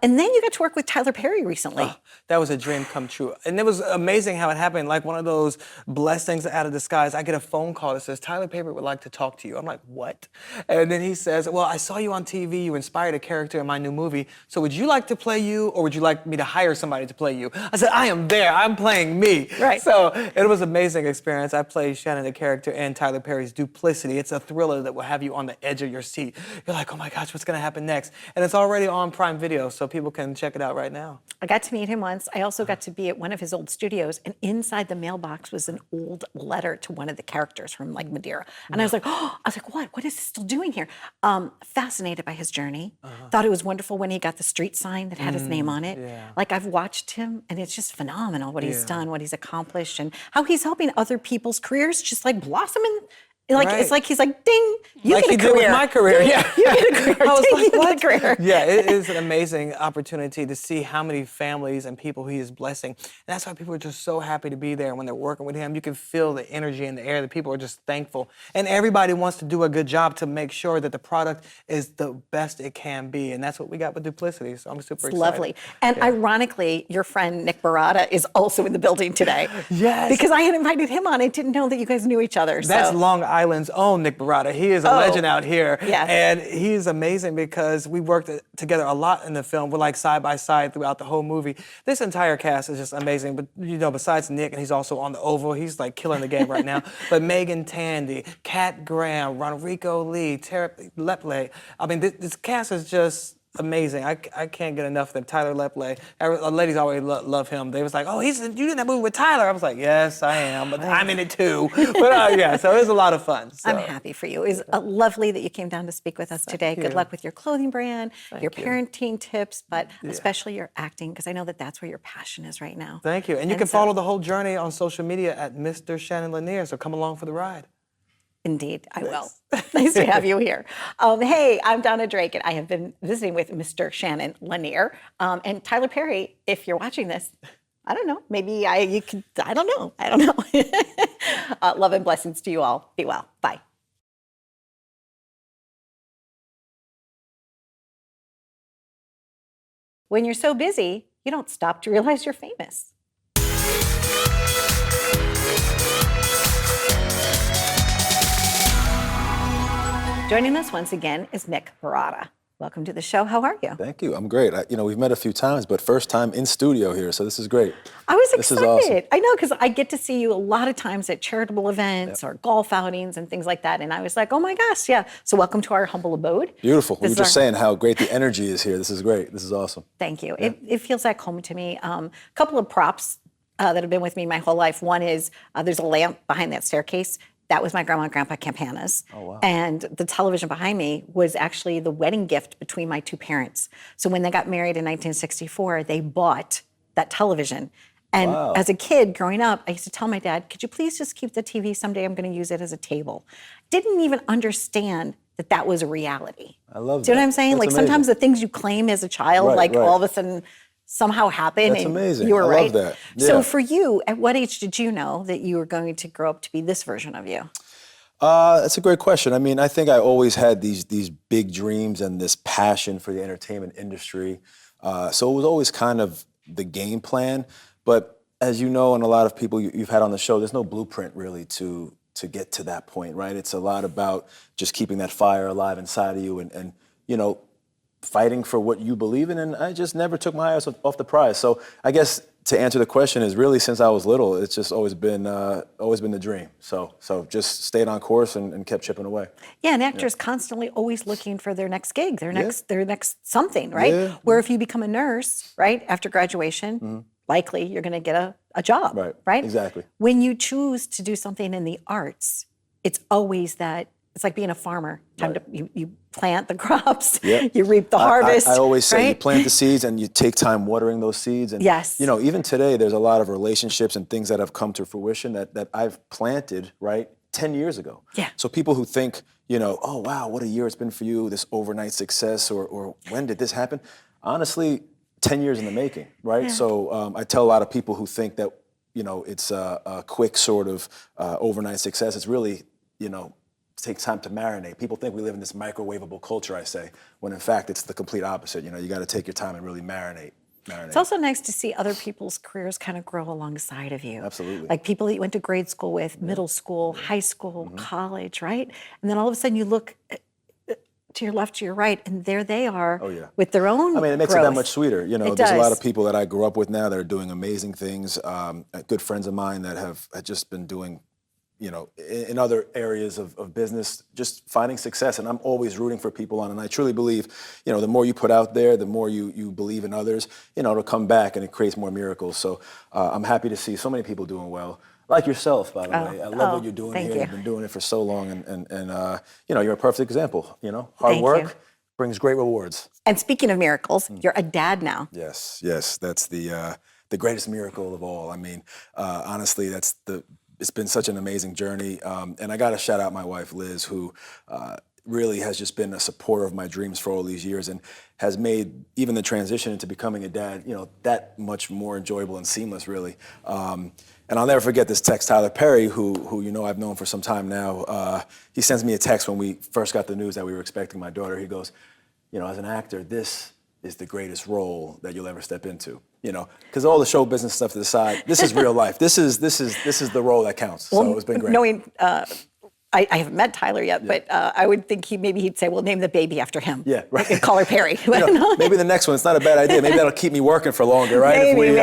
Speaker 1: And then you got to work with Tyler Perry recently.
Speaker 6: That was a dream come true. And it was amazing how it happened. Like one of those blessings out of disguise. I get a phone call that says, Tyler Perry would like to talk to you. I'm like, what? And then he says, well, I saw you on TV. You inspired a character in my new movie. So would you like to play you, or would you like me to hire somebody to play you? I said, I am there. I'm playing me.
Speaker 1: Right.
Speaker 6: So it was an amazing experience. I played Shannon, the character, in Tyler Perry's Duplicity. It's a thriller that will have you on the edge of your seat. You're like, oh my gosh, what's going to happen next? And it's already on Prime Video, so people can check it out right now.
Speaker 1: I got to meet him once. I also got to be at one of his old studios, and inside the mailbox was an old letter to one of the characters from like Madeira. And I was like, what? What is he still doing here? Fascinated by his journey. Thought it was wonderful when he got the street sign that had his name on it.
Speaker 6: Yeah.
Speaker 1: Like I've watched him, and it's just phenomenal what he's done, what he's accomplished, and how he's helping other people's careers just like blossom and like
Speaker 6: Right.
Speaker 1: it's like he's like, ding, you
Speaker 6: Like
Speaker 1: get a
Speaker 6: he
Speaker 1: career.
Speaker 6: did with my career, yeah.
Speaker 1: You get a career.
Speaker 6: I was
Speaker 1: Ding,
Speaker 6: like,
Speaker 1: you get
Speaker 6: what?
Speaker 1: a career.
Speaker 6: Yeah, it is an amazing opportunity to see how many families and people he is blessing. And that's why people are just so happy to be there when they're working with him. You can feel the energy in the air. The people are just thankful. And everybody wants to do a good job to make sure that the product is the best it can be. And that's what we got with Duplicity. So I'm super excited.
Speaker 1: Lovely. And ironically, your friend Nick Barada is also in the building today.
Speaker 6: Yes.
Speaker 1: Because I had invited him on. I didn't know that you guys knew each other.
Speaker 6: That's
Speaker 1: so.
Speaker 6: Long Island's own Nick Barada. He is a legend out here.
Speaker 1: Yes.
Speaker 6: And he's amazing because we worked together a lot in the film. We're like side by side throughout the whole movie. This entire cast is just amazing. But, you know, besides Nick, and he's also on The Oval, he's like killing the game right now. But Megan Tandy, Kat Graham, Ronrico Lee, Tara Lepley. I mean, this cast is just amazing. I can't get enough of them. Tyler Lepley. Ladies always love him. They was like, oh, you in that movie with Tyler. I was like, yes, I am, but I'm in it too. But yeah, so it was a lot of fun. So.
Speaker 1: I'm happy for you. It was lovely that you came down to speak with us today. Good luck with your clothing brand, your parenting tips, but especially your acting, because I know that that's where your passion is right now.
Speaker 6: Thank you. And you can follow the whole journey on social media at Mr. Shannon Lanier, so come along for the ride.
Speaker 1: Indeed, I will. Nice to have you here. Hey, I'm Donna Drake, and I have been visiting with Mr. Shannon Lanier. And Tyler Perry, if you're watching this, I don't know, maybe you could, I don't know. Love and blessings to you all. Be well. Bye. When you're so busy, you don't stop to realize you're famous. Joining us once again is Nick Barada. Welcome to the show. How are you?
Speaker 7: Thank you. I'm great. We've met a few times, but first time in studio here, so this is great.
Speaker 1: I was
Speaker 7: This
Speaker 1: excited.
Speaker 7: is awesome.
Speaker 1: I know, because I get to see you a lot of times at charitable events or golf outings and things like that. And I was like, oh my gosh, yeah. So welcome to our humble abode.
Speaker 7: Beautiful. We
Speaker 1: This
Speaker 7: were
Speaker 1: is
Speaker 7: just
Speaker 1: our-
Speaker 7: saying how great the energy is here. This is great. This is awesome.
Speaker 1: Thank you. It feels like home to me. A couple of props that have been with me my whole life. One is there's a lamp behind that staircase. That was my grandma and grandpa Campana's.
Speaker 7: Oh, wow.
Speaker 1: And the television behind me was actually the wedding gift between my two parents. So when they got married in 1964, they bought that television. And
Speaker 7: Wow.
Speaker 1: as a kid growing up, I used to tell my dad, could you please just keep the TV? Someday I'm going to use it as a table. Didn't even understand that that was a reality.
Speaker 7: I love
Speaker 1: Do you know
Speaker 7: that.
Speaker 1: what I'm saying?
Speaker 7: That's
Speaker 1: Like sometimes
Speaker 7: amazing.
Speaker 1: the things you claim as a child,
Speaker 7: Right,
Speaker 1: like
Speaker 7: right.
Speaker 1: all of a sudden somehow happen.
Speaker 7: That's
Speaker 1: and
Speaker 7: amazing.
Speaker 1: You were
Speaker 7: I love
Speaker 1: right.
Speaker 7: that.
Speaker 1: So
Speaker 7: Yeah.
Speaker 1: for you, at what age did you know that you were going to grow up to be this version of you?
Speaker 7: That's a great question. I mean, I think I always had these big dreams and this passion for the entertainment industry. So it was always kind of the game plan. But as you know, and a lot of people you've had on the show, there's no blueprint really to get to that point, right? It's a lot about just keeping that fire alive inside of you and fighting for what you believe in. And I just never took my eyes off the prize. So I guess to answer the question is really since I was little, it's just always been the dream. So just stayed on course and kept chipping away.
Speaker 1: Yeah, an actor's constantly always looking for their next gig, their next something, right?
Speaker 7: Yeah.
Speaker 1: Where if you become a nurse, right, after graduation, likely you're going to get a job,
Speaker 7: Right, exactly.
Speaker 1: When you choose to do something in the arts, it's always that, it's like being a farmer. Time to you plant the crops,
Speaker 7: Yeah.
Speaker 1: you reap the harvest.
Speaker 7: I always say you
Speaker 1: right?
Speaker 7: plant the seeds and you take time watering those seeds. And
Speaker 1: Yes.
Speaker 7: even today there's a lot of relationships and things that have come to fruition that I've planted, right, 10 years ago.
Speaker 1: Yeah.
Speaker 7: So people who think, oh wow, what a year it's been for you, this overnight success, or when did this happen? Honestly, 10 years in the making, right?
Speaker 1: Yeah.
Speaker 7: So I tell a lot of people who think that it's a quick sort of overnight success. It's really, takes time to marinate. People think we live in this microwavable culture, I say, when in fact it's the complete opposite. You got to take your time and really marinate.
Speaker 1: It's also nice to see other people's careers kind of grow alongside of you.
Speaker 7: Absolutely.
Speaker 1: Like people that you went to grade school with, middle school, high school, college, right? And then all of a sudden you look to your left, to your right, and there they are with their own
Speaker 7: I mean, it makes it that much sweeter. There's a lot of people that I grew up with now that are doing amazing things. Good friends of mine that have just been doing, in other areas of business, just finding success. And I'm always rooting for people on. And I truly believe, the more you put out there, the more you believe in others, it'll come back and it creates more miracles. So I'm happy to see so many people doing well. Like yourself, by the way. I love what you're doing here. You've been doing it for so long, and you're a perfect example. Hard work brings great rewards.
Speaker 1: And speaking of miracles, you're a dad now.
Speaker 7: Yes, that's the greatest miracle of all. I mean, honestly, it's been such an amazing journey, and I got to shout out my wife, Liz, who really has just been a supporter of my dreams for all these years, and has made even the transition into becoming a dad, that much more enjoyable and seamless, really. And I'll never forget this text, Tyler Perry, who I've known for some time now. He sends me a text when we first got the news that we were expecting my daughter. He goes, as an actor, this is the greatest role that you'll ever step into. Because all the show business stuff to the side, this is real life. This is the role that counts. So it's been great.
Speaker 1: Knowing, I haven't met Tyler yet, but I would think he'd say, well, name the baby after him.
Speaker 7: Yeah, right.
Speaker 1: And call her Perry.
Speaker 7: Maybe the next one, it's not a bad idea. Maybe that'll keep me working for longer, right?
Speaker 1: Maybe.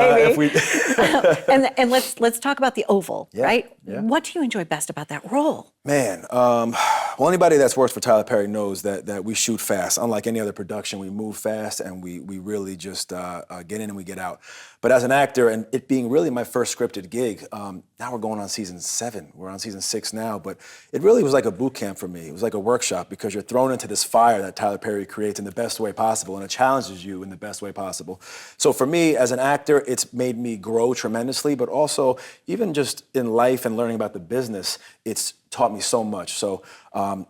Speaker 1: And let's talk about the Oval, right?
Speaker 7: Yeah.
Speaker 1: What do you enjoy best about that role?
Speaker 7: Man, well, anybody that's worked for Tyler Perry knows that we shoot fast. Unlike any other production, we move fast and we really just get in and we get out. But as an actor, and it being really my first scripted gig, now we're going on season 7. We're on season 6 now, but it really was like a boot camp for me. It was like a workshop because you're thrown into this fire that Tyler Perry creates in the best way possible, and it challenges you in the best way possible. So for me, as an actor, it's made me grow tremendously, but also even just in life and learning about the business, it's taught me so much. So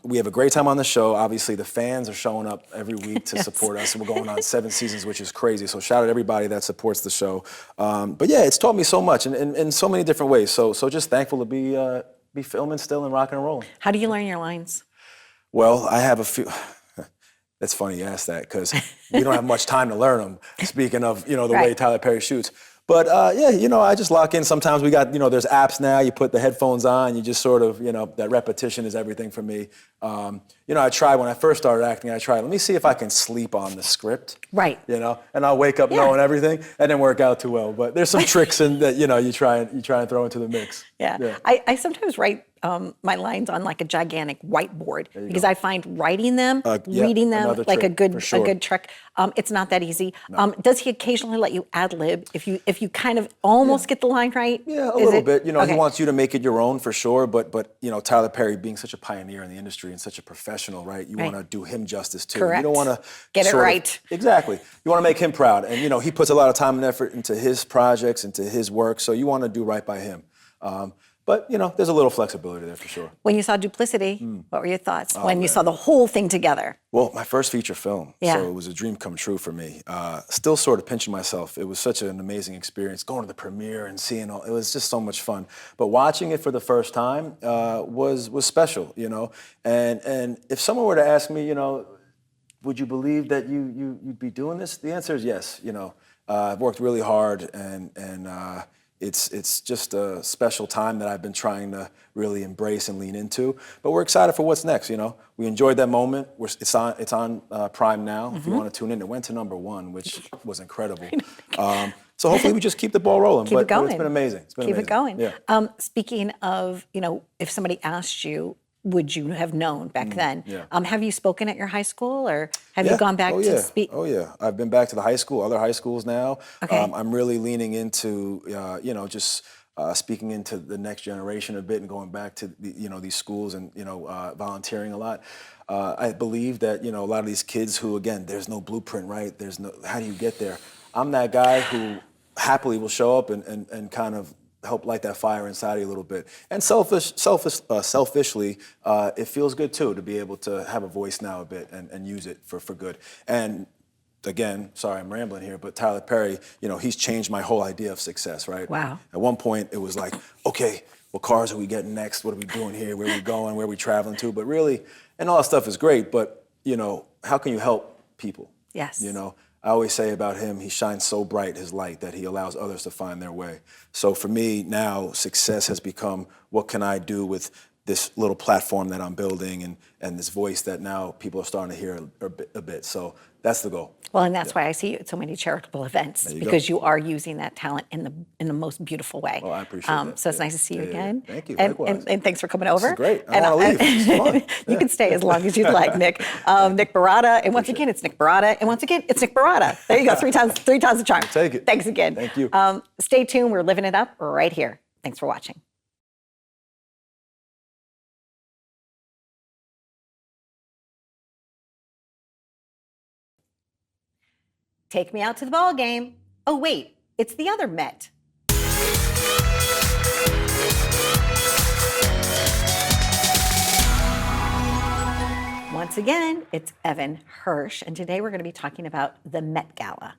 Speaker 7: we have a great time on the show. Obviously, the fans are showing up every week to support us. We're going on 7 seasons, which is crazy. So shout out to everybody that supports the show. But yeah, it's taught me so much in so many different ways. So just thankful to be filming still and rocking and rolling.
Speaker 1: How do you learn your lines?
Speaker 7: Well, I have a few. That's funny you ask that because we don't have much time to learn them. Speaking of, the way Tyler Perry shoots. But yeah, I just lock in. Sometimes we got, there's apps now. You put the headphones on. You just sort of, that repetition is everything for me. I tried when I first started acting. Let me see if I can sleep on the script.
Speaker 1: Right.
Speaker 7: And I'll wake up knowing everything. It didn't work out too well. But there's some tricks in that you try and throw into the mix.
Speaker 1: Yeah. I sometimes write my lines on like a gigantic whiteboard because I find writing them, reading them, like a good trick. It's not that easy. No. Does he occasionally let you ad lib if you kind of almost get the line right?
Speaker 7: Yeah, a little bit. He wants you to make it your own for sure. But Tyler Perry being such a pioneer in the industry and such a professional, right? You want to do him justice too.
Speaker 1: Correct.
Speaker 7: You don't want to
Speaker 1: get it right.
Speaker 7: Exactly. You want to make him proud, and he puts a lot of time and effort into his projects, into his work. So you want to do right by him. But, there's a little flexibility there for sure.
Speaker 1: When you saw Duplicity, what were your thoughts when you saw the whole thing together?
Speaker 7: Well, my first feature film, so it was a dream come true for me. Still sort of pinching myself. It was such an amazing experience, going to the premiere and seeing it was just so much fun. But watching it for the first time was special, And if someone were to ask me, would you believe that you'd be doing this? The answer is yes, I've worked really hard and it's just a special time that I've been trying to really embrace and lean into. But we're excited for what's next. We enjoyed that moment. It's on Prime now. If you want to tune in, it went to #1, which was incredible. So hopefully we just keep the ball rolling.
Speaker 1: Keep it going.
Speaker 7: It's been amazing.
Speaker 1: Keep it going.
Speaker 7: Yeah.
Speaker 1: Speaking of, if somebody asked you, would you have known back then?
Speaker 7: Yeah.
Speaker 1: Have you spoken at your high school, or have you gone back to speak?
Speaker 7: Oh yeah, I've been back to the high school, other high schools now.
Speaker 1: Okay.
Speaker 7: I'm really leaning into, just speaking into the next generation a bit and going back to these schools and volunteering a lot. I believe that a lot of these kids who, again, there's no blueprint, right? How do you get there? I'm that guy who happily will show up and kind of help light that fire inside of you a little bit. And selfishly, it feels good too to be able to have a voice now a bit and use it for good. And again, sorry, I'm rambling here, but Tyler Perry, he's changed my whole idea of success, right?
Speaker 1: Wow.
Speaker 7: At one point, it was like, okay, what cars are we getting next? What are we doing here? Where are we going? Where are we traveling to? But really, and all that stuff is great, but, how can you help people?
Speaker 1: Yes.
Speaker 7: I always say about him, he shines so bright, his light, that he allows others to find their way. So for me now, success has become, what can I do with this little platform that I'm building and this voice that now people are starting to hear a bit. So that's the goal.
Speaker 1: Well, and that's why I see you at so many charitable events,
Speaker 7: There you
Speaker 1: because
Speaker 7: go.
Speaker 1: you are using that talent in the most beautiful way.
Speaker 7: Well, I appreciate that.
Speaker 1: So it's
Speaker 7: Yeah.
Speaker 1: nice to see you
Speaker 7: Yeah, yeah,
Speaker 1: again.
Speaker 7: yeah. Thank you.
Speaker 1: And,
Speaker 7: Likewise.
Speaker 1: and thanks for coming over.
Speaker 7: This is great. I
Speaker 1: And
Speaker 7: don't want to leave. It's fun.
Speaker 1: You can stay as long as you'd like, Nick. Nick Barada, and once again, it's Nick Barada, and once again, it's Nick Barada. There you go, three times the charm.
Speaker 7: Take it.
Speaker 1: Thanks again.
Speaker 7: Thank you.
Speaker 1: Stay tuned. We're living it up right here. Thanks for watching. Take me out to the ball game. Oh, wait, it's the other Met. Once again, it's Evan Hirsch, and today we're going to be talking about the Met Gala.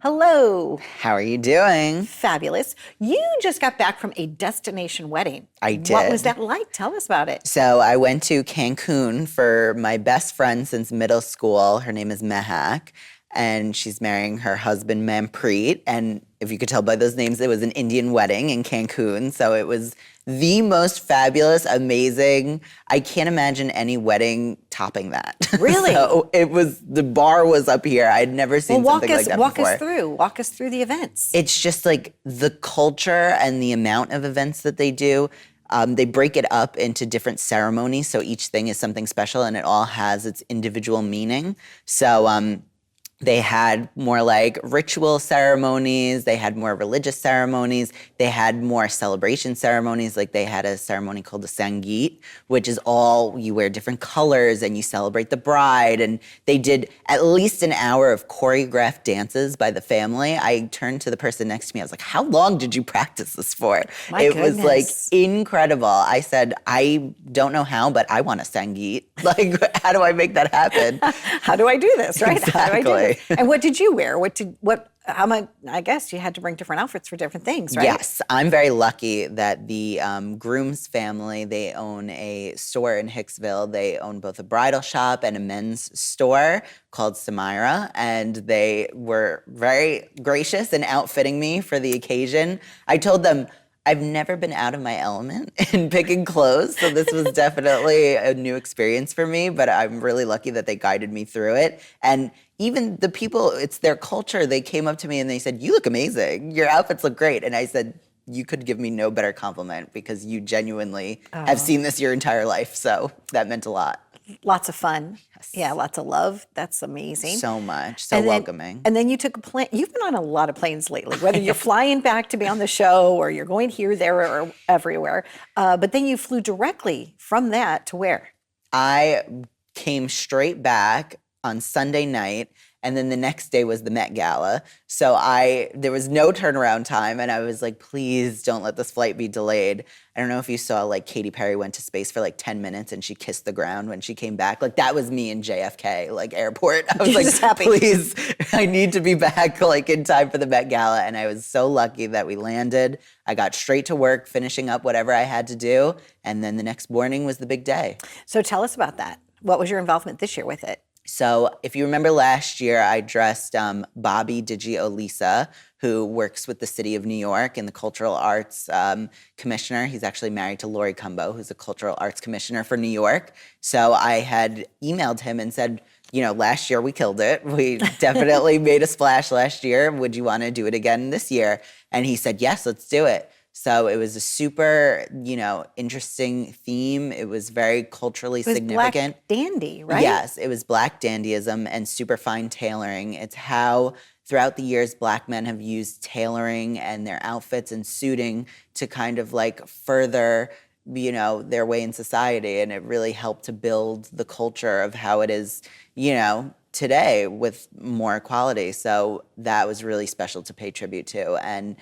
Speaker 1: Hello.
Speaker 8: How are you doing?
Speaker 1: Fabulous. You just got back from a destination wedding.
Speaker 8: I
Speaker 1: What was
Speaker 8: did.
Speaker 1: that like? Tell us about it.
Speaker 8: So I went to Cancun for my best friend since middle school. Her name is Mehak, and she's marrying her husband, Manpreet. And if you could tell by those names, it was an Indian wedding in Cancun. So it was the most fabulous, amazing. I can't imagine any wedding topping that.
Speaker 1: Really?
Speaker 8: So it was, the bar was up here. I'd never seen
Speaker 1: Well,
Speaker 8: something like that
Speaker 1: walk
Speaker 8: before.
Speaker 1: us through. Walk us through the events.
Speaker 8: It's just like the culture and the amount of events that they do. They break it up into different ceremonies, so each thing is something special, and it all has its individual meaning. So they had more like ritual ceremonies, they had more religious ceremonies, they had more celebration ceremonies, like they had a ceremony called the Sangeet, which is all, you wear different colors and you celebrate the bride, and they did at least an hour of choreographed dances by the family. I turned to the person next to me, I was like, how long did you practice this for?
Speaker 1: My
Speaker 8: It was like
Speaker 1: goodness.
Speaker 8: incredible. I said, I don't know how, but I want a Sangeet. Like, how do I make that happen?
Speaker 1: How do I do this, right? How do I do this?
Speaker 8: Exactly.
Speaker 1: And what did you wear? How much, I guess you had to bring different outfits for different things, right?
Speaker 8: Yes, I'm very lucky that the groom's family, they own a store in Hicksville. They own both a bridal shop and a men's store called Samira, and they were very gracious in outfitting me for the occasion. I told them, I've never been out of my element in picking clothes, so this was definitely a new experience for me, but I'm really lucky that they guided me through it. And even the people, it's their culture, they came up to me and they said, you look amazing, your outfits look great. And I said, you could give me no better compliment because you genuinely have seen this your entire life, so that meant a lot.
Speaker 1: Lots of fun. Yeah, lots of love. That's amazing.
Speaker 8: So much, so
Speaker 1: And then-
Speaker 8: welcoming.
Speaker 1: And then you took a plane. You've been on a lot of planes lately, whether you're flying back to be on the show or you're going here, there, or everywhere. But then you flew directly from that to where?
Speaker 8: I came straight back on Sunday night, and then the next day was the Met Gala. So there was no turnaround time, and I was like, please don't let this flight be delayed. I don't know if you saw, like, Katy Perry went to space for like 10 minutes and she kissed the ground when she came back. Like, that was me in JFK, like, airport. I was
Speaker 1: Just
Speaker 8: like,
Speaker 1: happy.
Speaker 8: please, I need to be back, like, in time for the Met Gala. And I was so lucky that we landed. I got straight to work, finishing up whatever I had to do. And then the next morning was the big day.
Speaker 1: So tell us about that. What was your involvement this year with it?
Speaker 8: So if you remember last year, I dressed Bobby Digiolisa, who works with the City of New York and the Cultural Arts Commissioner. He's actually married to Lori Cumbo, who's a Cultural Arts Commissioner for New York. So I had emailed him and said, last year we killed it. We definitely made a splash last year. Would you want to do it again this year? And he said, yes, let's do it. So it was a super, interesting theme. It was very culturally
Speaker 1: It was
Speaker 8: significant.
Speaker 1: Black Dandy, right?
Speaker 8: Yes, it was Black dandyism and super fine tailoring. It's how throughout the years Black men have used tailoring and their outfits and suiting to kind of like further, their way in society. And it really helped to build the culture of how it is, today with more equality. So that was really special to pay tribute to. And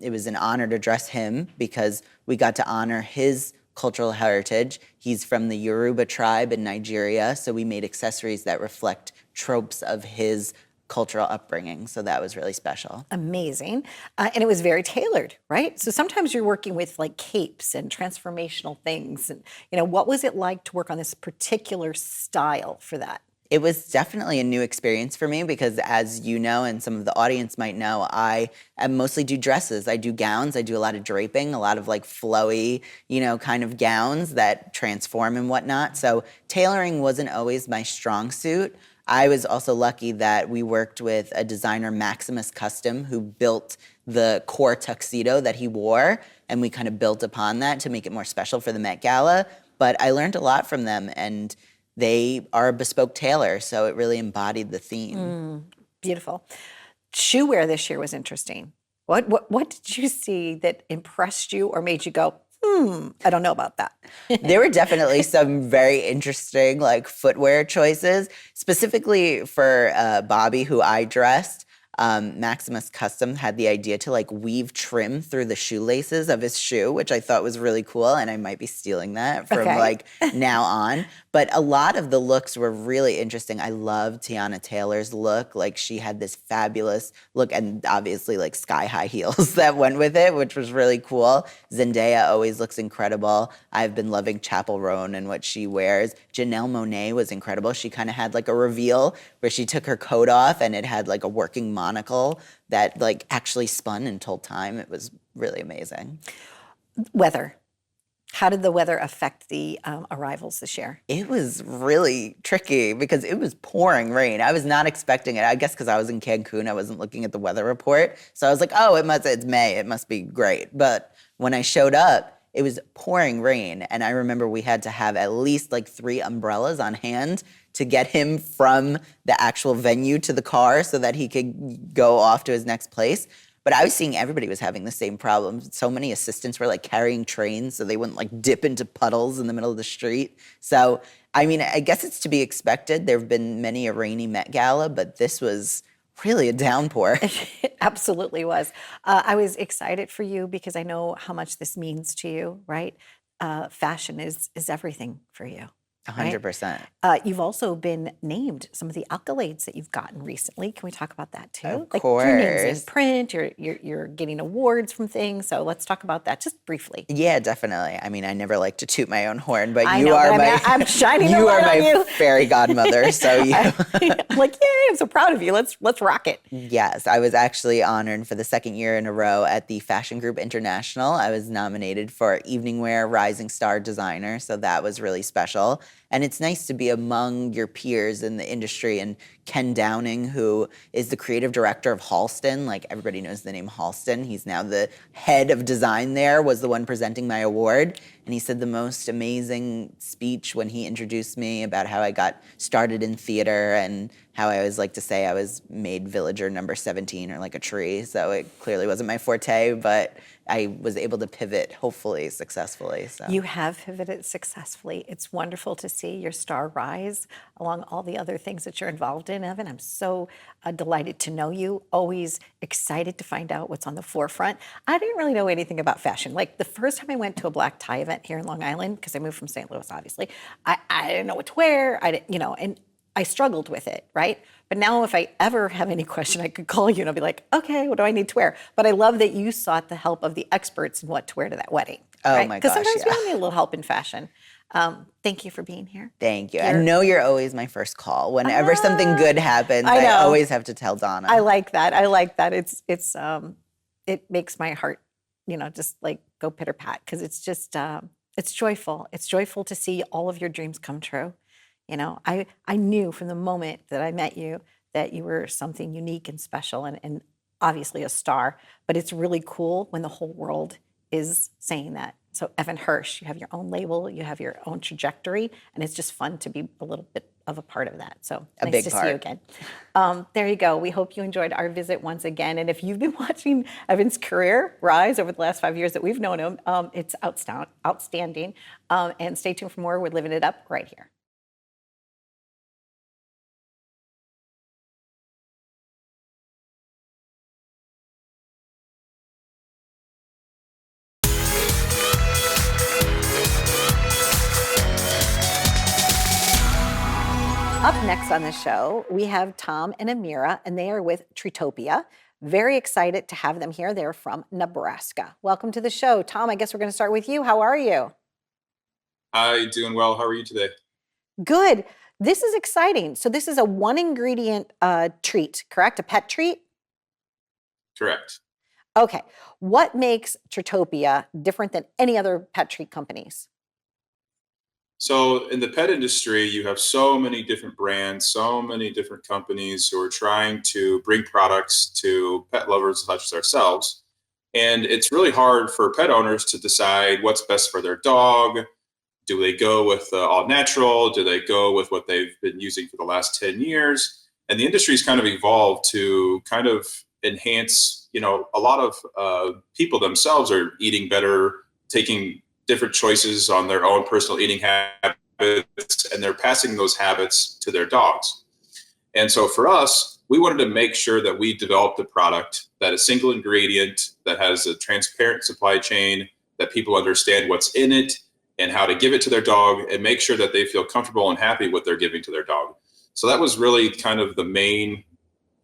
Speaker 8: it was an honor to dress him because we got to honor his cultural heritage. He's from the Yoruba tribe in Nigeria, so we made accessories that reflect tropes of his cultural upbringing. So that was really special.
Speaker 1: Amazing. And it was very tailored, right? So sometimes you're working with like capes and transformational things. And, what was it like to work on this particular style for that?
Speaker 8: It was definitely a new experience for me because, as you know, and some of the audience might know, I mostly do dresses. I do gowns. I do a lot of draping, a lot of like flowy, kind of gowns that transform and whatnot. So tailoring wasn't always my strong suit. I was also lucky that we worked with a designer, Maximus Custom, who built the core tuxedo that he wore, and we kind of built upon that to make it more special for the Met Gala. But I learned a lot from them, and they are a bespoke tailor, so it really embodied the theme.
Speaker 1: Beautiful. Shoe wear this year was interesting. What did you see that impressed you or made you go, I don't know about that?
Speaker 8: There were definitely some very interesting like footwear choices, specifically for Bobby, who I dressed. Maximus Custom had the idea to like weave trim through the shoelaces of his shoe, which I thought was really cool, and I might be stealing that from like now on. But a lot of the looks were really interesting. I love Tiana Taylor's look. Like she had this fabulous look, and obviously like sky-high heels that went with it, which was really cool. Zendaya always looks incredible. I've been loving Chapel Roan and what she wears. Janelle Monáe was incredible. She kind of had like a reveal where she took her coat off and it had like a working monocle that like actually spun and told time. It was really amazing.
Speaker 1: Weather. How did the weather affect the arrivals this year?
Speaker 8: It was really tricky because it was pouring rain. I was not expecting it. I guess because I was in Cancun, I wasn't looking at the weather report. So I was like, oh, it's May. It must be great. But when I showed up, it was pouring rain. And I remember we had to have at least like 3 umbrellas on hand to get him from the actual venue to the car so that he could go off to his next place. But I was seeing everybody was having the same problem. So many assistants were like carrying trains so they wouldn't like dip into puddles in the middle of the street. So, I mean, I guess it's to be expected. There have been many a rainy Met Gala, but this was really a downpour.
Speaker 1: It absolutely was. I was excited for you because I know how much this means to you, right? Fashion is everything for you.
Speaker 8: 100%.
Speaker 1: You've also been named some of the accolades that you've gotten recently. Can we talk about that too?
Speaker 8: Of
Speaker 1: like your name's in
Speaker 8: course.
Speaker 1: print. You're getting awards from things. So let's talk about that just briefly.
Speaker 8: Yeah, definitely. I mean, I never like to toot my own horn, but
Speaker 1: I
Speaker 8: you
Speaker 1: know,
Speaker 8: are
Speaker 1: but
Speaker 8: my
Speaker 1: I'm shining a
Speaker 8: you are
Speaker 1: light on
Speaker 8: my
Speaker 1: you.
Speaker 8: fairy godmother. So you
Speaker 1: I'm like, yay! I'm so proud of you. Let's rock it.
Speaker 8: Yes, I was actually honored for the 2nd year in a row at the Fashion Group International. I was nominated for Evening Wear Rising Star Designer, so that was really special. And it's nice to be among your peers in the industry. And Ken Downing, who is the creative director of Halston, like everybody knows the name Halston. He's now the head of design there, was the one presenting my award. And he said the most amazing speech when he introduced me about how I got started in theater and how I always like to say I was made villager number 17 or like a tree. So it clearly wasn't my forte, but I was able to pivot, hopefully successfully. So
Speaker 1: You have pivoted successfully. It's wonderful to see your star rise along all the other things that you're involved in, Evan. I'm so delighted to know you. Always excited to find out what's on the forefront. I didn't really know anything about fashion. Like the first time I went to a black tie event here in Long Island, because I moved from St. Louis, obviously, I didn't know what to wear. I didn't, and I struggled with it, right? But now if I ever have any question, I could call you and I'll be like, okay, what do I need to wear? But I love that you sought the help of the experts in what to wear to that wedding.
Speaker 8: Oh
Speaker 1: right?
Speaker 8: my
Speaker 1: Because
Speaker 8: gosh,
Speaker 1: sometimes we
Speaker 8: yeah.
Speaker 1: all need a little help in fashion. Thank you for being here.
Speaker 8: Thank you. I know you're always my first call. Whenever something good happens,
Speaker 1: I
Speaker 8: I
Speaker 1: know.
Speaker 8: always have to tell Donna.
Speaker 1: I like that. I like that. It makes my heart, just like go pitter pat because it's just it's joyful. It's joyful to see all of your dreams come true. I knew from the moment that I met you that you were something unique and special and obviously a star. But it's really cool when the whole world is saying that. So Evan Hirsch, you have your own label, you have your own trajectory, and it's just fun to be a little bit of a part of that. So
Speaker 8: A
Speaker 1: nice
Speaker 8: big
Speaker 1: to see
Speaker 8: part.
Speaker 1: you again. There you go. We hope you enjoyed our visit once again. And if you've been watching Evan's career rise over the last 5 years that we've known him, it's outstanding. And stay tuned for more. We're living it up right here. Up next guests on the show. We have Tom and Amira, and they are with Treatopia. Very excited to have them here. They're from Nebraska. Welcome to the show. Tom, I guess we're going to start with you. How are you?
Speaker 9: Hi, doing well. How are you today?
Speaker 1: Good. This is exciting. So this is a one ingredient treat, correct? A pet treat?
Speaker 9: Correct.
Speaker 1: Okay. What makes Treatopia different than any other pet treat companies?
Speaker 9: So in the pet industry, you have so many different brands, so many different companies who are trying to bring products to pet lovers such as ourselves. And it's really hard for pet owners to decide what's best for their dog. Do they go with all natural? Do they go with what they've been using for the last 10 years? And the industry's kind of evolved to kind of enhance, a lot of people themselves are eating better, taking different choices on their own personal eating habits, and they're passing those habits to their dogs. And so for us, we wanted to make sure that we developed a product that is single ingredient, that has a transparent supply chain, that people understand what's in it and how to give it to their dog, and make sure that they feel comfortable and happy what they're giving to their dog. So that was really kind of the main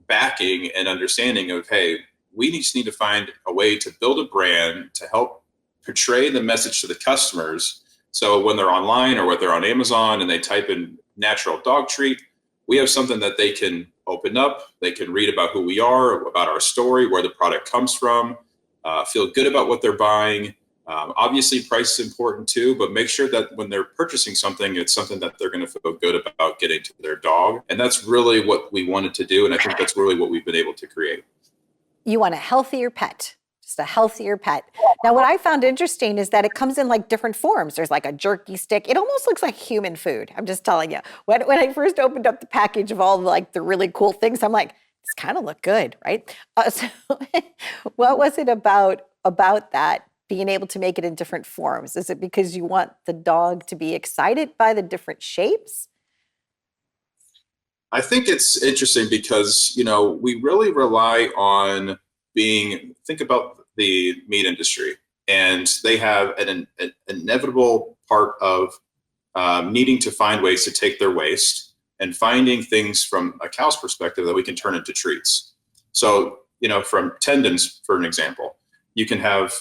Speaker 9: backing and understanding of, hey, we just need to find a way to build a brand to help portray the message to the customers. So when they're online or when they're on Amazon and they type in natural dog treat, we have something that they can open up. They can read about who we are, about our story, where the product comes from, feel good about what they're buying. Obviously, price is important too, but make sure that when they're purchasing something, it's something that they're going to feel good about getting to their dog. And that's really what we wanted to do. And I think that's really what we've been able to create.
Speaker 1: You want a healthier pet, just a healthier pet. Now, what I found interesting is that it comes in like different forms. There's like a jerky stick. It almost looks like human food. I'm just telling you. When I first opened up the package of all the really cool things, I'm like, this kind of look good, right? So what was it about that, being able to make it in different forms? Is it because you want the dog to be excited by the different shapes?
Speaker 9: I think it's interesting because, we really rely on think about the meat industry, and they have an inevitable part of needing to find ways to take their waste and finding things from a cow's perspective that we can turn into treats. So, from tendons, for an example, you can have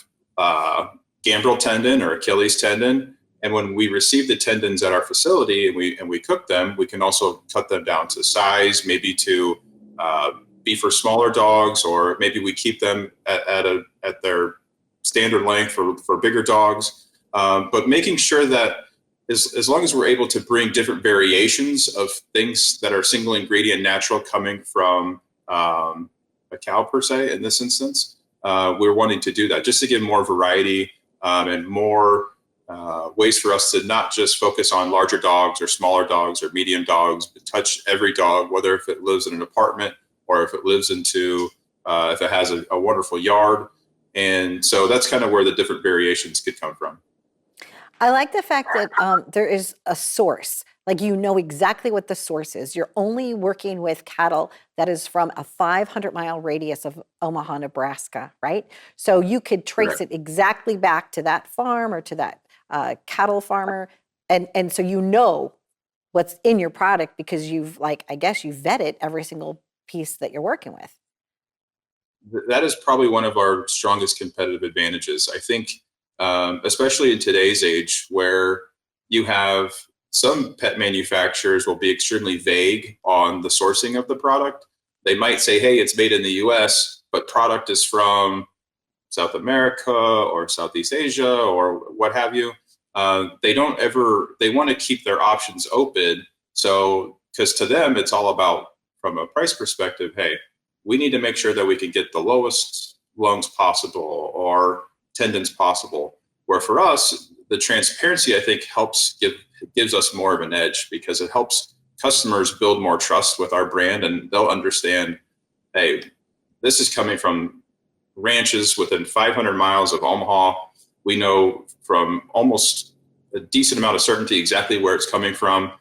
Speaker 9: gambrel tendon or Achilles tendon. And when we receive the tendons at our facility and we cook them, we can also cut them down to size, maybe to be for smaller dogs, or maybe we keep them at their standard length for bigger dogs. But making sure that as long as we're able to bring different variations of things that are single ingredient natural coming from a cow per se, in this instance, we're wanting to do that just to give more variety and more ways for us to not just focus on larger dogs or smaller dogs or medium dogs, but touch every dog, whether if it lives in an apartment or if it lives if it has a wonderful yard. And so that's kind of where the different variations could come from.
Speaker 1: I like the fact that there is a source. Like, you know exactly what the source is. You're only working with cattle that is from a 500-mile radius of Omaha, Nebraska, right? So you could trace
Speaker 9: Correct.
Speaker 1: it exactly back to that farm or to that cattle farmer. And so you know what's in your product because you've vetted every single piece that you're working with.
Speaker 9: That is probably one of our strongest competitive advantages. I think, especially in today's age where you have some pet manufacturers will be extremely vague on the sourcing of the product. They might say, hey, it's made in the US, but product is from South America or Southeast Asia or what have you. They want to keep their options open. So, because to them, it's all about, from a price perspective, hey, we need to make sure that we can get the lowest lungs possible or tendons possible. Where for us, the transparency, I think, gives us more of an edge because it helps customers build more trust with our brand, and they'll understand, hey, this is coming from ranches within 500 miles of Omaha. We know from almost a decent amount of certainty exactly where it's coming from.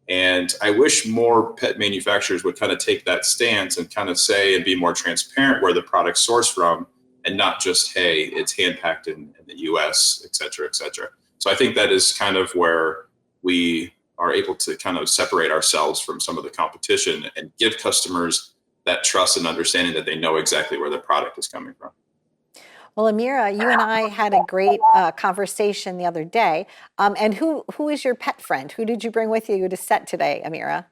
Speaker 9: And I wish more pet manufacturers would kind of take that stance and kind of say and be more transparent where the product's sourced from, and not just, hey, it's hand-packed in the US, et cetera, et cetera. So I think that is kind of where we are able to kind of separate ourselves from some of the competition and give customers that trust and understanding that they know exactly where the product is coming from.
Speaker 1: Well, Amira, you and I had a great conversation the other day. And who is your pet friend? Who did you bring with you to set today, Amira?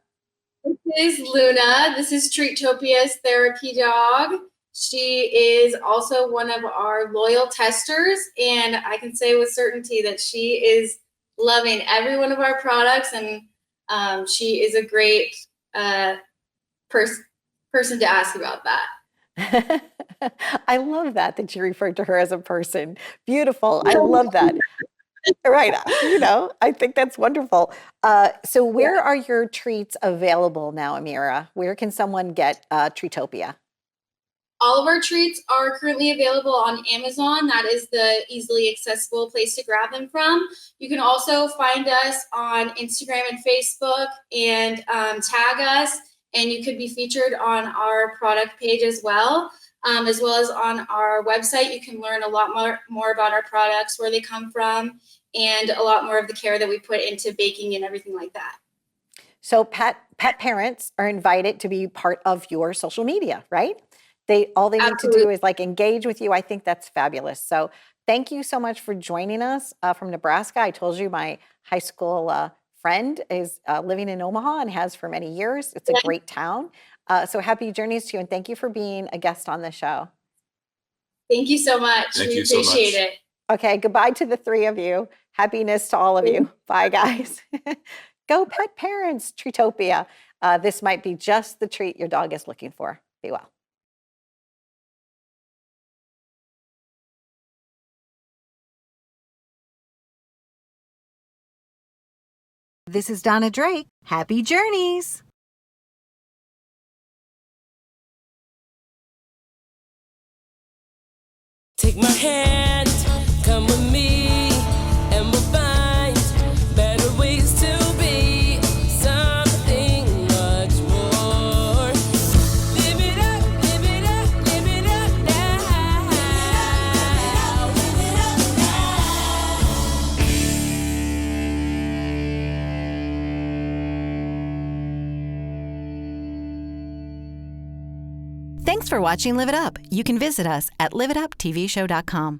Speaker 10: This is Luna. This is Treatopia's therapy dog. She is also one of our loyal testers, and I can say with certainty that she is loving every one of our products, and she is a great person to ask about that.
Speaker 1: I love that you referred to her as a person. Beautiful. I love that. Right. I think that's wonderful. So where are your treats available now, Amira? Where can someone get Treatopia?
Speaker 10: All of our treats are currently available on Amazon. That is the easily accessible place to grab them from. You can also find us on Instagram and Facebook and tag us, and you could be featured on our product page as well as on our website. You can learn a lot more about our products, where they come from, and a lot more of the care that we put into baking and everything like that.
Speaker 1: So pet parents are invited to be part of your social media, right? All they need to do is engage with you. I think that's fabulous. So thank you so much for joining us from Nebraska. I told you my high school friend is living in Omaha and has for many years. It's a great town. So happy journeys to you, and thank you for being a guest on the show.
Speaker 10: Thank you so much.
Speaker 9: Thank
Speaker 10: we
Speaker 9: you so
Speaker 10: appreciate
Speaker 9: much.
Speaker 10: it.
Speaker 1: Okay, goodbye to the three of you. Happiness to all of you. Bye, guys. Go pet parents, Treatopia. This might be just the treat your dog is looking for. Be well.
Speaker 11: This is Donna Drake. Happy journeys!
Speaker 12: Take my hand, come with me, and we'll find better ways to be something much more. Live it up, live it up, live it up now. Live it up now.
Speaker 11: Thanks for watching Live It Up. You can visit us at liveituptvshow.com.